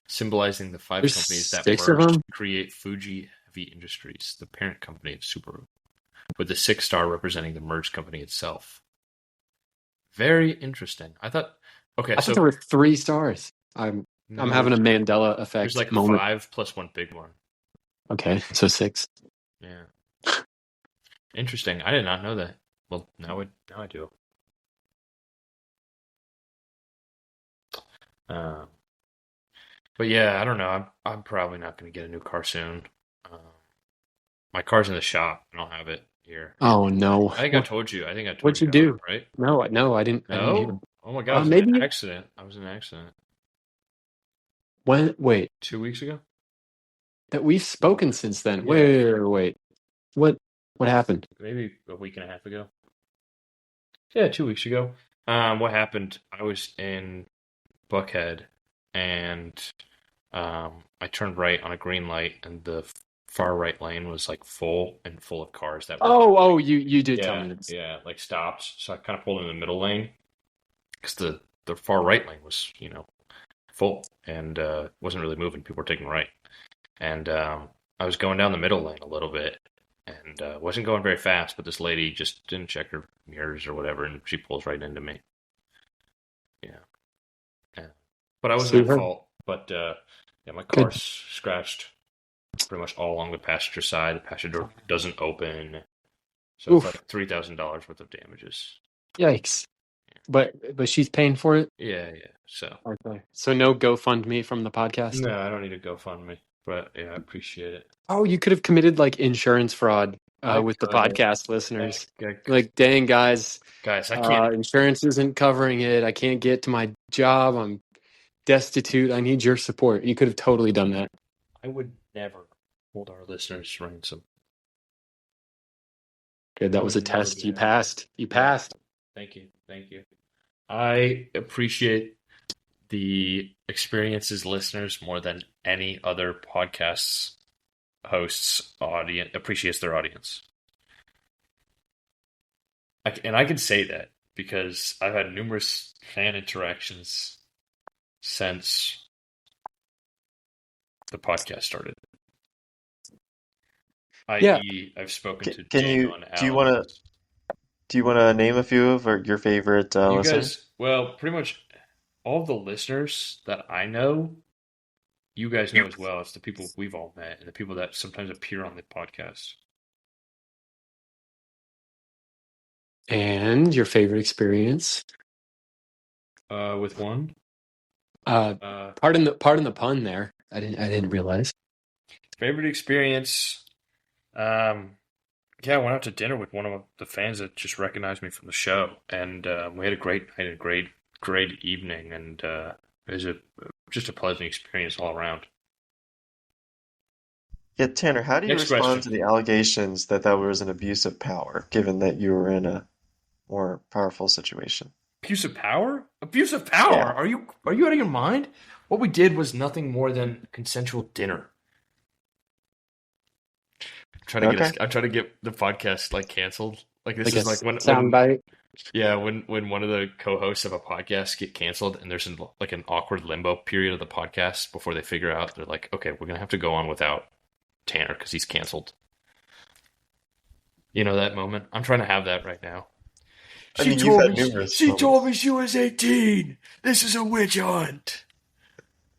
Speaker 3: symbolizing the five
Speaker 2: There's
Speaker 3: companies that
Speaker 2: 6 of
Speaker 3: merged
Speaker 2: them.
Speaker 3: to create Fuji Heavy Industries, the parent company of Subaru, with the sixth star representing the merged company itself. Very interesting. I thought. Okay,
Speaker 2: I thought
Speaker 3: so
Speaker 2: there were 3 stars. I'm
Speaker 3: no,
Speaker 2: having a Mandela
Speaker 3: there's
Speaker 2: effect
Speaker 3: like
Speaker 2: moment.
Speaker 3: five plus one big one.
Speaker 2: Okay, so 6.
Speaker 3: Yeah, interesting. I did not know that. Well, now I do. Um, but yeah, I don't know. I'm probably not going to get a new car soon. Um, my car's in the shop. I don't have it here.
Speaker 2: Oh no.
Speaker 3: I think I told you. I think I told
Speaker 2: What'd
Speaker 3: you
Speaker 2: you
Speaker 3: about it,
Speaker 2: do?
Speaker 3: right?
Speaker 2: No, I didn't hear.
Speaker 3: No? Oh my God, I was in an
Speaker 2: Maybe
Speaker 3: accident. I was in an accident
Speaker 2: when wait,
Speaker 3: 2 weeks ago.
Speaker 2: that we've spoken since then.
Speaker 3: Yeah,
Speaker 2: Wait. What what happened?
Speaker 3: maybe a week and a half ago. Yeah, 2 weeks ago. What happened? I was in Buckhead, and I turned right on a green light, and the far right lane was like full of cars that were
Speaker 2: Oh, you did tell
Speaker 3: yeah,
Speaker 2: me this.
Speaker 3: yeah, like stopped. So I kind of pulled in the middle lane because the far right lane was full and wasn't really moving. People were taking right, and I was going down the middle lane a little bit, and wasn't going very fast. But this lady just didn't check her mirrors or whatever, and she pulls right into me. Yeah, yeah. But I wasn't
Speaker 2: Sue
Speaker 3: at
Speaker 2: her.
Speaker 3: fault. But yeah, my
Speaker 2: Good.
Speaker 3: car's scratched pretty much all along the passenger side. The passenger door doesn't open, so it's
Speaker 2: Oof.
Speaker 3: like $3,000 worth of damages.
Speaker 2: Yikes. But she's paying for it?
Speaker 3: Yeah, yeah. So
Speaker 2: Okay. So no GoFundMe from the podcast?
Speaker 3: no, I don't need a GoFundMe, but yeah, I appreciate it.
Speaker 2: Oh, you could have committed like insurance fraud
Speaker 3: I
Speaker 2: with the
Speaker 3: could.
Speaker 2: podcast
Speaker 3: I,
Speaker 2: listeners.
Speaker 3: I,
Speaker 2: Like, dang guys,
Speaker 3: guys, I can't.
Speaker 2: insurance isn't covering it. I can't get to my job. I'm destitute. I need your support. You could have totally done that.
Speaker 3: I would never hold our listeners ransom.
Speaker 2: Good.
Speaker 3: I
Speaker 2: That was
Speaker 3: would
Speaker 2: a
Speaker 3: never
Speaker 2: test.
Speaker 3: do
Speaker 2: You
Speaker 3: that.
Speaker 2: passed. You
Speaker 3: Yeah.
Speaker 2: passed.
Speaker 3: Thank you. Thank you. I appreciate the experiences listeners more than any other podcasts hosts audience appreciates their audience. And I can say that because I've had numerous fan interactions since the podcast started.
Speaker 2: Yeah.
Speaker 3: i.e., I've spoken to
Speaker 1: Can
Speaker 3: Daniel
Speaker 1: you
Speaker 3: and
Speaker 1: do you want to
Speaker 3: Alex.
Speaker 1: name a few of your favorite
Speaker 3: You
Speaker 1: listeners?
Speaker 3: guys, well, pretty much all the listeners that I know, you guys know as well as the people we've all met and the people that sometimes appear on the podcast.
Speaker 2: And your favorite experience?
Speaker 3: With one,
Speaker 2: Uh,
Speaker 3: uh,
Speaker 2: pardon the pun there. I didn't realize.
Speaker 3: favorite experience. Um, yeah, I went out to dinner with one of the fans that just recognized me from the show, and we had a great night, a great evening, and it was just a pleasant experience all around.
Speaker 1: Yeah, Tanner, how do you
Speaker 3: Next
Speaker 1: respond
Speaker 3: question.
Speaker 1: to the allegations that that was an abuse of power, given that you were in a more powerful situation?
Speaker 3: Abuse of power? Abuse of power?
Speaker 1: Yeah.
Speaker 3: Are you out of your mind? What we did was nothing more than consensual dinner.
Speaker 1: Okay.
Speaker 3: I'm trying to get the podcast like canceled. Like this
Speaker 2: Like a
Speaker 3: is like when
Speaker 2: soundbite.
Speaker 3: yeah, when one of the co-hosts of a podcast get canceled and there's like an awkward limbo period of the podcast before they figure out they're like, okay, we're gonna have to go on without Tanner because he's canceled. You know that moment? I'm trying to have that right now.
Speaker 1: I mean, you've had numerous
Speaker 3: She told me
Speaker 1: moments.
Speaker 3: she was 18. This is a witch hunt.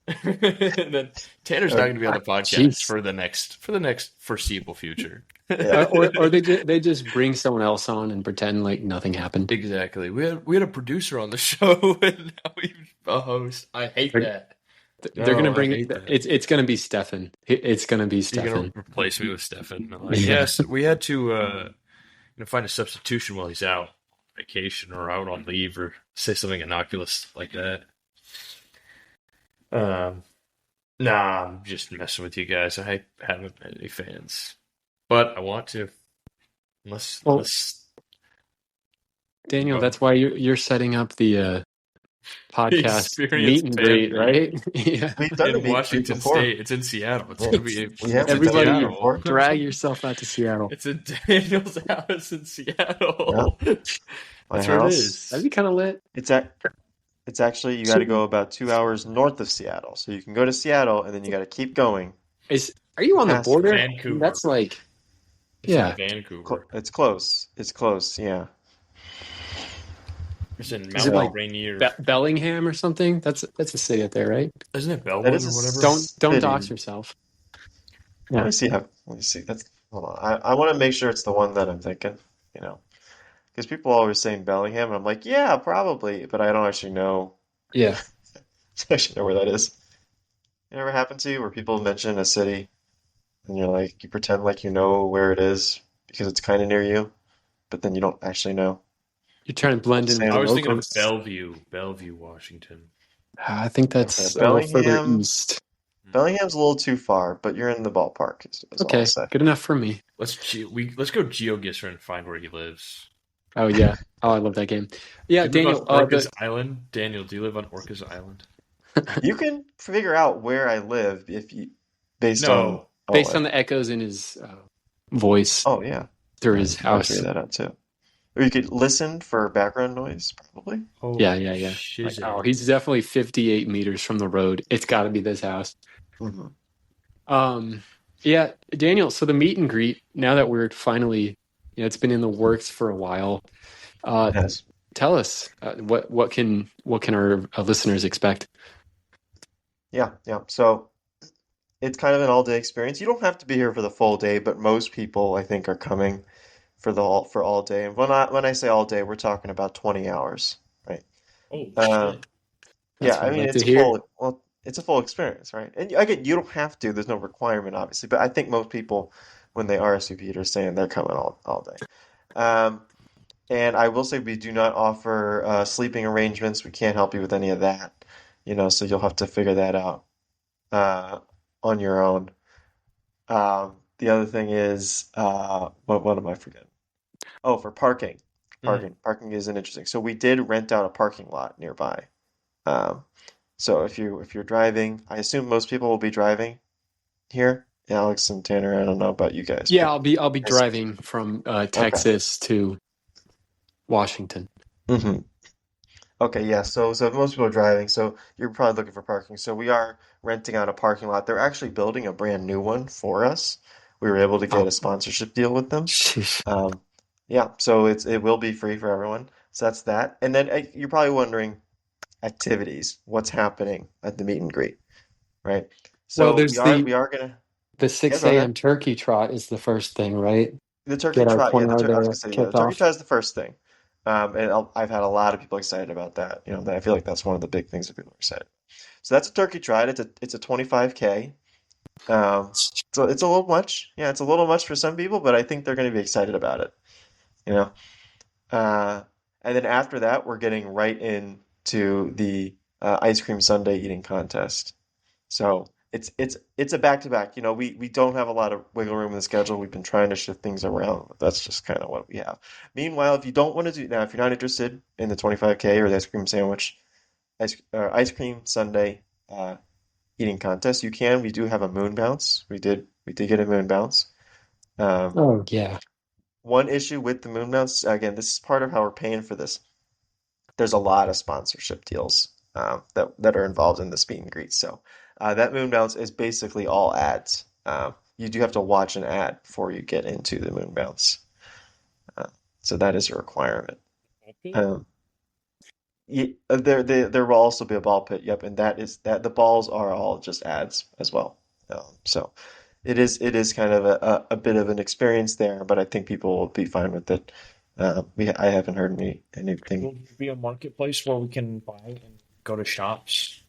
Speaker 3: And then Tanner's not
Speaker 1: Uh,
Speaker 3: going to be on the podcast
Speaker 2: Jeez.
Speaker 3: for the next foreseeable future.
Speaker 1: yeah.
Speaker 2: Or they just bring someone else on and pretend like nothing happened.
Speaker 3: Exactly. We had a producer on the show, and now we have a host. I hate
Speaker 2: They're,
Speaker 3: that.
Speaker 2: they're gonna
Speaker 3: No, I
Speaker 2: bring
Speaker 3: hate that.
Speaker 2: it's gonna be Stefan. It's gonna be
Speaker 3: You're gonna
Speaker 2: Stefan.
Speaker 3: replace me with Stefan? Like,
Speaker 2: Yeah.
Speaker 3: yes, we had to find a substitution while he's out vacation or out on leave or say something innocuous like that. Um, nah, I'm just messing with you guys. I haven't met any fans, but I want to.
Speaker 2: Well,
Speaker 3: Unless
Speaker 2: Daniel,
Speaker 3: well,
Speaker 2: that's why you're setting up the
Speaker 3: the
Speaker 2: podcast
Speaker 3: experience
Speaker 2: meet and
Speaker 3: fan
Speaker 2: greet,
Speaker 3: meet
Speaker 2: right? Yeah.
Speaker 1: We've done a
Speaker 3: in
Speaker 1: meet and greet
Speaker 3: Washington
Speaker 1: before.
Speaker 3: State. It's in Seattle. It's
Speaker 1: Yeah.
Speaker 3: gonna be
Speaker 1: We
Speaker 3: it's
Speaker 1: have.
Speaker 3: in
Speaker 1: We've done a meet
Speaker 2: Everybody
Speaker 1: before.
Speaker 3: Seattle.
Speaker 2: drag yourself out to Seattle.
Speaker 3: It's in Daniel's house in
Speaker 1: Yeah.
Speaker 3: Seattle.
Speaker 1: My
Speaker 3: That's where it
Speaker 1: house.
Speaker 2: That'd
Speaker 3: is.
Speaker 2: be kind of lit.
Speaker 1: It's at. It's actually you got to
Speaker 2: So
Speaker 1: go about 2 hours north of Seattle. So you can go to Seattle and then you got to keep going
Speaker 2: are you on the
Speaker 1: past
Speaker 2: border?
Speaker 1: Seattle.
Speaker 3: Vancouver.
Speaker 2: That's like,
Speaker 3: It's in
Speaker 2: yeah.
Speaker 3: Vancouver.
Speaker 1: It's close. It's close. Yeah.
Speaker 3: It's in
Speaker 2: Is it
Speaker 3: Mount
Speaker 2: like
Speaker 1: So
Speaker 3: Rainier.
Speaker 2: Bellingham or something? That's a city up there, right?
Speaker 3: Isn't it
Speaker 1: that
Speaker 3: Bellwood
Speaker 1: is a
Speaker 3: or whatever?
Speaker 2: Don't dox
Speaker 1: city.
Speaker 2: yourself.
Speaker 1: Let
Speaker 2: Yeah.
Speaker 1: me see how. Let me see. That's hold on. I want to make sure it's the one that I'm thinking. You know, because people always saying Bellingham, and I'm like, yeah, probably, but I don't actually know.
Speaker 2: Yeah.
Speaker 1: Actually know where that is. It ever happened to you where people mention a city and you're like, you pretend like you know where it is because it's kind of near you, but then you don't actually know.
Speaker 2: You're trying to blend in with
Speaker 3: I
Speaker 2: the
Speaker 1: Same.
Speaker 3: was thinking of
Speaker 2: locals.
Speaker 3: Bellevue, Washington.
Speaker 2: I think
Speaker 1: Okay,
Speaker 2: that's a little further
Speaker 1: Bellingham.
Speaker 2: east.
Speaker 1: Bellingham's a little too far, but you're in the ballpark, is all I'll
Speaker 2: Okay,
Speaker 1: say.
Speaker 2: good enough for me.
Speaker 3: Let's go GeoGuessr and find where he lives.
Speaker 2: Oh yeah. Oh, I love that game. Yeah,
Speaker 3: Do you live
Speaker 2: Daniel.
Speaker 3: on Orcas Island? Daniel, do you live on Orcas Island?
Speaker 1: You can figure out where I live if you, based on,
Speaker 3: No.
Speaker 2: Based on the echoes in his voice
Speaker 1: oh yeah,
Speaker 2: through
Speaker 1: yeah,
Speaker 2: his
Speaker 1: you can probably
Speaker 2: house.
Speaker 1: figure that out too. Or you could listen for background noise, probably.
Speaker 2: Yeah,
Speaker 3: Holy
Speaker 2: yeah, yeah. Like, oh,
Speaker 3: shizzle.
Speaker 2: he's definitely 58 meters from the road. It's got to be this house.
Speaker 1: Hmm.
Speaker 2: Um, yeah, Daniel. So the meet and greet. Now that we're finally, it's been in the works for a while. Uh,
Speaker 1: Yes.
Speaker 2: tell us what can our listeners expect?
Speaker 1: Yeah, yeah. So it's kind of an all day experience. You don't have to be here for the full day, but most people I think are coming for all day. And when I say all day, we're talking about 20 hours, right?
Speaker 3: Oh
Speaker 1: Uh,
Speaker 3: shit.
Speaker 1: yeah,
Speaker 2: That's what
Speaker 1: I
Speaker 2: I'd
Speaker 1: mean
Speaker 2: like to hear.
Speaker 1: it's a full experience, right? And again, you don't have to. There's no requirement, obviously, but I think most people when they RSVP are saying they're coming all day. Um, and I will say we do not offer sleeping arrangements. We can't help you with any of that, so you'll have to figure that out uh, on your own. The other thing is, what am I forgetting? Oh, for parking.
Speaker 3: Mm.
Speaker 1: Parking is an interesting. So we did rent out a parking lot nearby. Um, so if you're driving, I assume most people will be driving here. Alex and Tanner, I don't know about you guys,
Speaker 2: Yeah,
Speaker 1: but
Speaker 2: I'll be
Speaker 1: I assume-
Speaker 2: driving from
Speaker 1: okay.
Speaker 2: Texas to Washington.
Speaker 1: Hmm. Okay, yeah. So if most people are driving, so you're probably looking for parking. So we are renting out a parking lot. They're actually building a brand new one for us, We were able to get
Speaker 2: Oh,
Speaker 1: a sponsorship deal with them.
Speaker 2: sheesh.
Speaker 1: Um, yeah, so it will be free for everyone. So that's that. And then you're probably wondering activities, what's happening at the meet and greet, right?
Speaker 2: Well,
Speaker 1: So we
Speaker 2: there's
Speaker 1: are
Speaker 2: the
Speaker 1: we are gonna
Speaker 2: the
Speaker 1: yeah,
Speaker 2: 6
Speaker 1: go ahead.
Speaker 2: a.m. turkey trot is the first thing, right?
Speaker 1: The turkey
Speaker 2: Get our
Speaker 1: trot, yeah,
Speaker 2: 20-hour
Speaker 1: I was
Speaker 2: day
Speaker 1: gonna say, yeah, the
Speaker 2: kicked
Speaker 1: turkey
Speaker 2: off.
Speaker 1: trot is the first thing. And I've had a lot of people excited about that. I feel like that's one of the big things that people are excited. So that's a turkey trot. It's a 25K. So it's a little much. Yeah, it's a little much for some people, but I think they're going to be excited about it. You know. Uh, and then after that, we're getting right into the ice cream sundae eating contest. So it's a back to back. We don't have a lot of wiggle room in the schedule. We've been trying to shift things around, but that's just kind of what we have. Meanwhile, if you don't want to do now, if you're not interested in the 25K or the ice cream sandwich, ice cream sundae eating contest, you can. We do have a moon bounce. We did get a moon bounce. Um,
Speaker 2: Oh yeah.
Speaker 1: one issue with the moon bounce, again, this is part of how we're paying for this. There's a lot of sponsorship deals that are involved in this meet and greet. So that moon bounce is basically all ads. You do have to watch an ad before you get into the moon bounce. Uh, so that is a requirement.
Speaker 3: Okay.
Speaker 1: Um, there will also be a ball pit. Yep, and that the balls are all just ads as well. So it is kind of a bit of an experience there, but I think people will be fine with it. I haven't heard anything.
Speaker 3: Will there be a marketplace where we can buy and go to shops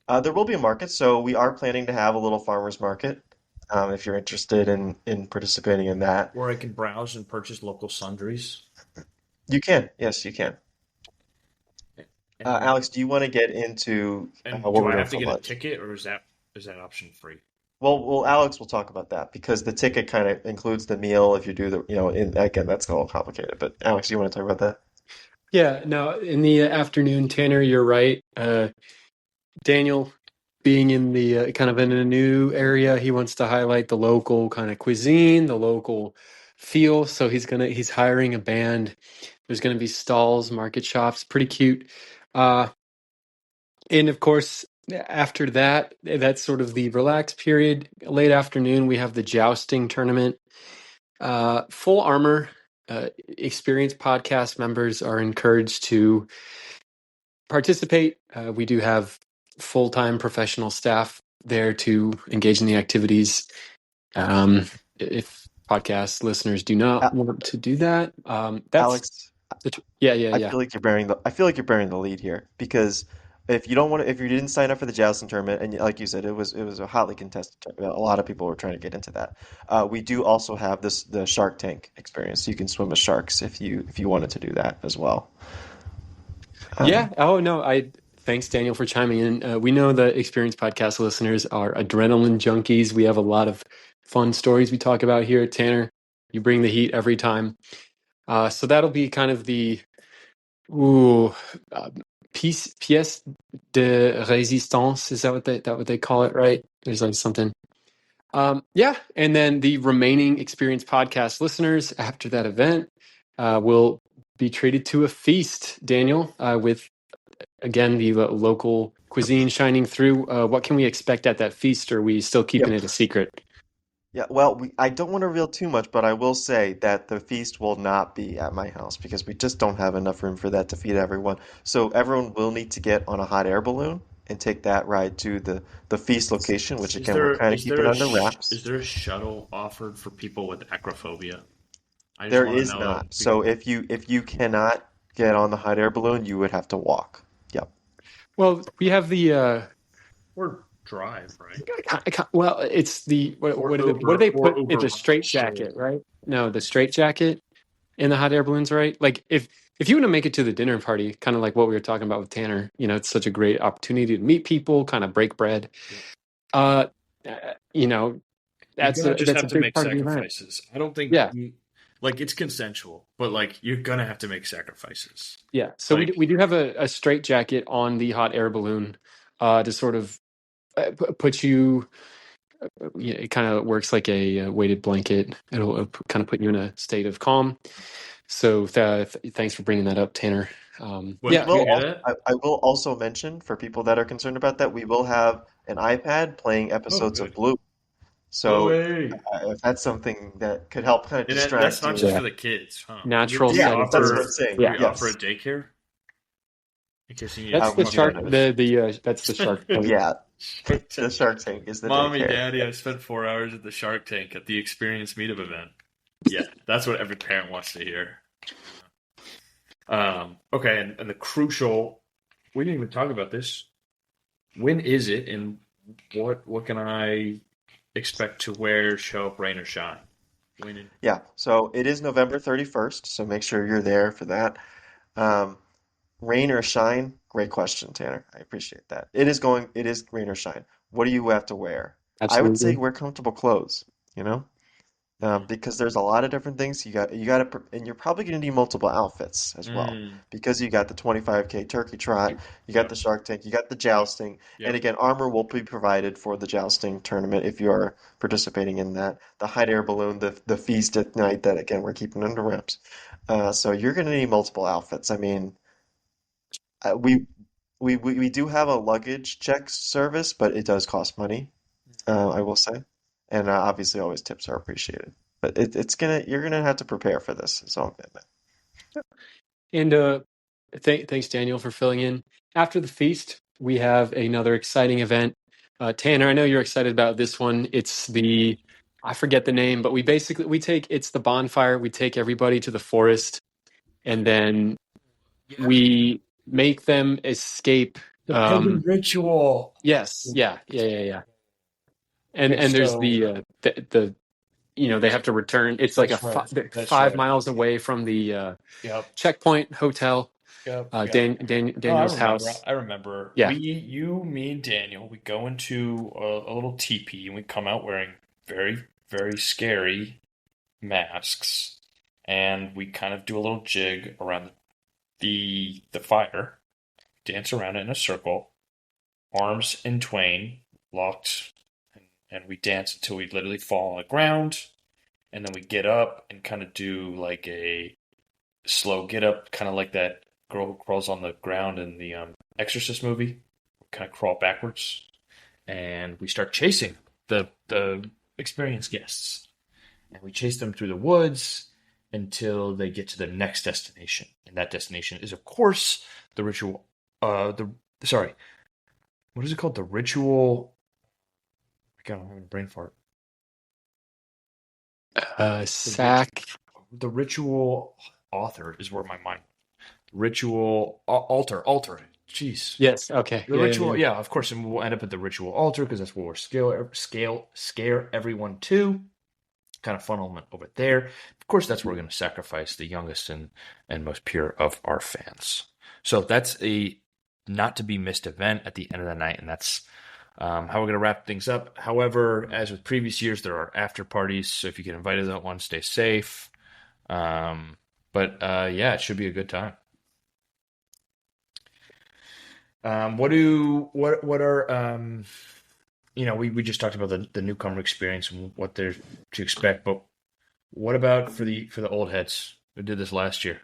Speaker 1: There will be a market, so we are planning to have a little farmers market. If you're interested in participating in that,
Speaker 3: where I can browse and purchase local sundries?
Speaker 1: you can. Yes, you can.
Speaker 3: And
Speaker 1: Alex, do you want to get into what
Speaker 3: do
Speaker 1: we're
Speaker 3: I
Speaker 1: doing
Speaker 3: have to
Speaker 1: for
Speaker 3: get a
Speaker 1: lunch?
Speaker 3: ticket or is that option free?
Speaker 1: Well, Alex will talk about that because the ticket kind of includes the meal if you do again, that's a little complicated. But Alex, do you want to talk about that?
Speaker 2: Yeah, no, in the afternoon, Tanner, you're right. Daniel, being in the kind of in a new area, he wants to highlight the local kind of cuisine, the local feel. So he's hiring a band. There's gonna be stalls, market shops, pretty cute. Uh, and of course, after that, that's sort of the relaxed period. Late afternoon, we have the jousting tournament. Full armor. Experienced podcast members are encouraged to participate. We do have full-time professional staff there to engage in the activities. If podcast listeners do not
Speaker 1: A-
Speaker 2: want to do that, that's
Speaker 1: Alex,
Speaker 2: yeah, yeah,
Speaker 1: I
Speaker 2: yeah,
Speaker 1: feel like you're bearing the lead here because if you didn't sign up for the jousting tournament and like you said it was a hotly contested tournament. A lot of people were trying to get into that. We do also have the Shark Tank experience. You can swim with sharks if you wanted to do that as well.
Speaker 2: yeah.
Speaker 1: Um,
Speaker 2: Oh no, I thanks Daniel for chiming in. We know the experienced podcast listeners are adrenaline junkies. We have a lot of fun stories we talk about here. Tanner, you bring the heat every time. So that'll be kind of the ooh, uh, pièce de résistance. Is that what they call it, right? There's like something. Yeah, and then the remaining experienced podcast listeners after that event will be treated to a feast, Daniel, with again the local cuisine shining through. What can we expect at that feast? Or are we still keeping
Speaker 1: yep.
Speaker 2: it a secret?
Speaker 1: Yeah, well, I don't want to reveal too much, but I will say that the feast will not be at my house because we just don't have enough room for that to feed everyone. So everyone will need to get on a hot air balloon and take that ride to the feast location, which
Speaker 3: Is
Speaker 1: again we're
Speaker 3: there
Speaker 1: kind of
Speaker 3: is there
Speaker 1: keeping
Speaker 3: a
Speaker 1: under
Speaker 3: sh
Speaker 1: wraps.
Speaker 3: is there a shuttle offered for people with acrophobia? I just
Speaker 1: There
Speaker 3: want to
Speaker 1: is
Speaker 3: know
Speaker 1: not. So if you cannot get on the hot air balloon, you would have to walk. Yep.
Speaker 2: Well, we have the
Speaker 3: or drive, right?
Speaker 2: well, it's the
Speaker 3: Or
Speaker 2: what do
Speaker 3: Uber
Speaker 2: they
Speaker 3: or
Speaker 2: put?
Speaker 3: Uber
Speaker 2: It's a straight
Speaker 3: rides
Speaker 2: jacket,
Speaker 3: too.
Speaker 2: right? No, the straight jacket in the hot air balloons, right? Like if you want to make it to the dinner party, kind of like what we were talking about with Tanner, it's such a great opportunity to meet people, kind of break bread.
Speaker 3: Yep.
Speaker 2: Uh, uh, you know,
Speaker 3: You're
Speaker 2: that's
Speaker 3: gonna
Speaker 2: a
Speaker 3: just
Speaker 2: that's a
Speaker 3: have to
Speaker 2: big
Speaker 3: make
Speaker 2: part of the event.
Speaker 3: sacrifices. I don't think
Speaker 2: Yeah,
Speaker 3: like it's consensual, but like you're gonna have to make sacrifices.
Speaker 2: yeah. So we
Speaker 3: Like
Speaker 2: we do have a straight jacket on the hot air balloon, to sort of put you. Yeah, it kind of works like a weighted blanket. It'll kind of put you in a state of calm. So thanks for bringing that up, Tanner.
Speaker 3: what
Speaker 1: We
Speaker 2: Yeah,
Speaker 3: did you
Speaker 1: will
Speaker 3: get
Speaker 1: also,
Speaker 3: at?
Speaker 1: I will also mention for people that are concerned about that, we will have an iPad playing
Speaker 3: Oh,
Speaker 1: episodes of
Speaker 3: good.
Speaker 1: Blue. So
Speaker 3: Chloe.
Speaker 1: if that's something that could help kind of
Speaker 3: And that's
Speaker 1: distract
Speaker 3: not
Speaker 1: you,
Speaker 3: just
Speaker 2: Yeah.
Speaker 3: for the kids, huh?
Speaker 2: Natural
Speaker 3: Do we
Speaker 1: yeah,
Speaker 2: setting
Speaker 1: that's what
Speaker 2: for
Speaker 1: I'm
Speaker 3: offer
Speaker 1: saying.
Speaker 3: do
Speaker 2: yeah.
Speaker 3: we offer a
Speaker 1: Yes,
Speaker 3: daycare in case you need a
Speaker 2: That's the
Speaker 1: we do
Speaker 3: mommy
Speaker 1: not
Speaker 2: shark.
Speaker 1: have a
Speaker 2: That's the shark tank.
Speaker 1: yeah.
Speaker 3: Shark
Speaker 1: The
Speaker 3: Tank?
Speaker 1: Shark Tank is the
Speaker 3: Mommy,
Speaker 1: daycare.
Speaker 3: Daddy, I spent 4 hours at the Shark Tank at the Experience Meetup event. Yeah, that's what every parent wants to hear. Okay, and the crucial, we didn't even talk about this. When is it, and what can I expect to wear, show up, rain or shine? When in,
Speaker 1: Yeah, so it is November 31st, so make sure you're there for that. Um, Rain or shine? Great question, Tanner. I appreciate that. It is rain or shine. What do you have to wear? I would say
Speaker 2: Absolutely.
Speaker 1: wear comfortable clothes, you know? Because there's a lot of different things and you're probably going to need multiple outfits as well
Speaker 3: mm,
Speaker 1: because you got the 25K turkey trot, you got
Speaker 3: yep,
Speaker 1: the Shark Tank, you got the
Speaker 3: yep,
Speaker 1: jousting, and
Speaker 3: yep.
Speaker 1: again, armor will be provided for the jousting tournament if you are participating in that. The hot air balloon, the feast at night that again we're keeping under wraps. So you're going to need multiple outfits. I mean, uh, we we do have a luggage check service, but it does cost money. I will say, and obviously, always tips are appreciated. But it's gonna you're gonna have to prepare for this. Is all I'm saying.
Speaker 2: And thanks, Daniel, for filling in. After the feast, we have another exciting event. Tanner, I know you're excited about this one. It's the I forget the name, but we take it's the bonfire. We take everybody to the forest, and then
Speaker 3: Yeah.
Speaker 2: we make them escape.
Speaker 3: The pagan ritual.
Speaker 2: Yes, yeah. And
Speaker 3: Okay,
Speaker 2: there's
Speaker 3: so
Speaker 2: the they have to return. It's like
Speaker 3: that's right. That's
Speaker 2: 5 miles away from the
Speaker 3: Yep.
Speaker 2: checkpoint hotel.
Speaker 3: Yep. Oh, I
Speaker 2: Daniel's
Speaker 3: remember.
Speaker 2: house.
Speaker 3: I remember.
Speaker 2: Yeah.
Speaker 3: You, me, and Daniel, we go into a little teepee and we come out wearing very, very scary masks, and we kind of do a little jig around the fire, dance around it in a circle, arms in twain, locked, and we dance until we literally fall on the ground, and then we get up and kind of do like a slow get up, kind of like that girl who crawls on the ground in the Exorcist movie. We kind of crawl backwards, and we start chasing the experienced guests, and we chase them through the woods until they get to the next destination, and that destination is, of course, the ritual. The sorry, what is it called? The ritual. God, I'm having a brain fart. The rich,
Speaker 2: Sack.
Speaker 3: the ritual author is where my mind. Ritual altar. Jeez.
Speaker 2: Yes. Okay.
Speaker 3: The
Speaker 2: Yeah.
Speaker 3: ritual, yeah, of course, and we'll end up at the ritual altar because that's where we'll scare everyone to. Kind of funnel them over there. Of course, that's where we're going to sacrifice the youngest and most pure of our fans. So that's a not to be missed event at the end of the night, and that's how we're going to wrap things up. However, as with previous years, there are after parties, so if you get invited to that one, stay safe. But yeah, it should be a good time. What are we just talked about the newcomer experience and what they're to expect, but what about for the old heads who did this last year?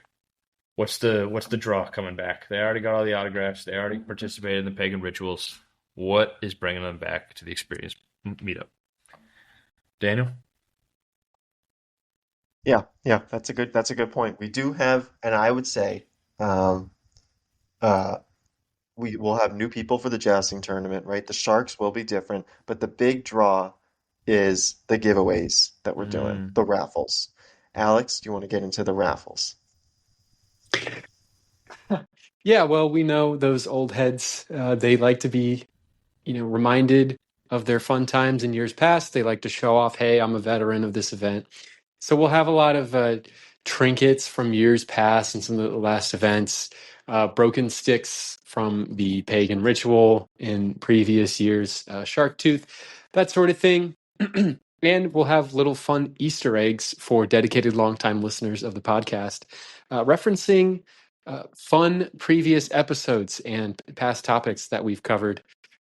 Speaker 3: What's the draw coming back? They already got all the autographs. They already participated in the pagan rituals. What is bringing them back to the experience meetup? Daniel?
Speaker 1: Yeah, that's a good point. We do have, and I would say, um, uh, we will have new people for the jousting tournament, right? The Sharks will be different, but the big draw is the giveaways that we're doing,
Speaker 3: Mm,
Speaker 1: the raffles. Alex, do you want to get into the raffles?
Speaker 2: Yeah. Well, we know those old heads. They like to be, reminded of their fun times in years past. They like to show off, hey, I'm a veteran of this event. So we'll have a lot of trinkets from years past and some of the last events, broken sticks from the pagan ritual in previous years, shark tooth, that sort of thing. And we'll have little fun Easter eggs for dedicated longtime listeners of the podcast, referencing fun previous episodes and past topics that we've covered.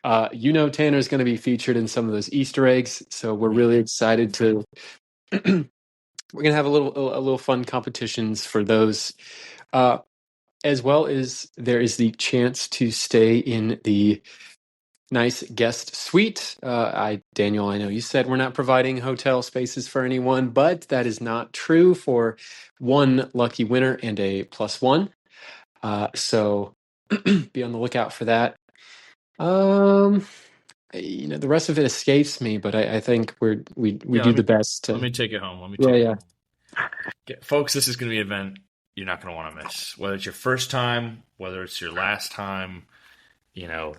Speaker 2: Tanner's going to be featured in some of those Easter eggs, so we're really excited to. We're gonna have a little fun competitions for those, uh, as well as there is the chance to stay in the nice guest suite. Daniel, I know you said we're not providing hotel spaces for anyone, but that is not true for one lucky winner and a plus one. So be on the lookout for that. Um, the rest of it escapes me, but I think we
Speaker 3: Yeah,
Speaker 2: do the best
Speaker 3: let
Speaker 2: to.
Speaker 3: me take it home. Let me
Speaker 2: Yeah,
Speaker 3: take it
Speaker 2: yeah.
Speaker 3: home. Okay, folks, this is going to be an event you're not going to want to miss. Whether it's your first time, whether it's your last time,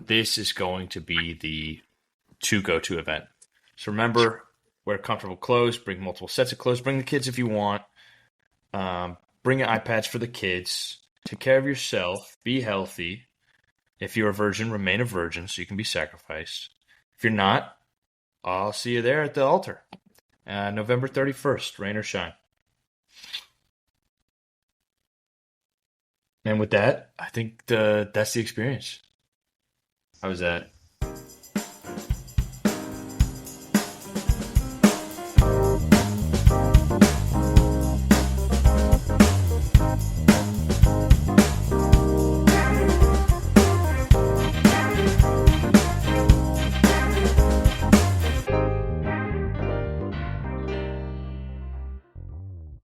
Speaker 3: this is going to be the to go to event. So remember, wear comfortable clothes, bring multiple sets of clothes, bring the kids if you want, bring iPads for the kids, take care of yourself, be healthy. If you're a virgin, remain a virgin so you can be sacrificed. If you're not, I'll see you there at the altar. November 31st, rain or shine. And with that, I think that's the experience. How was that?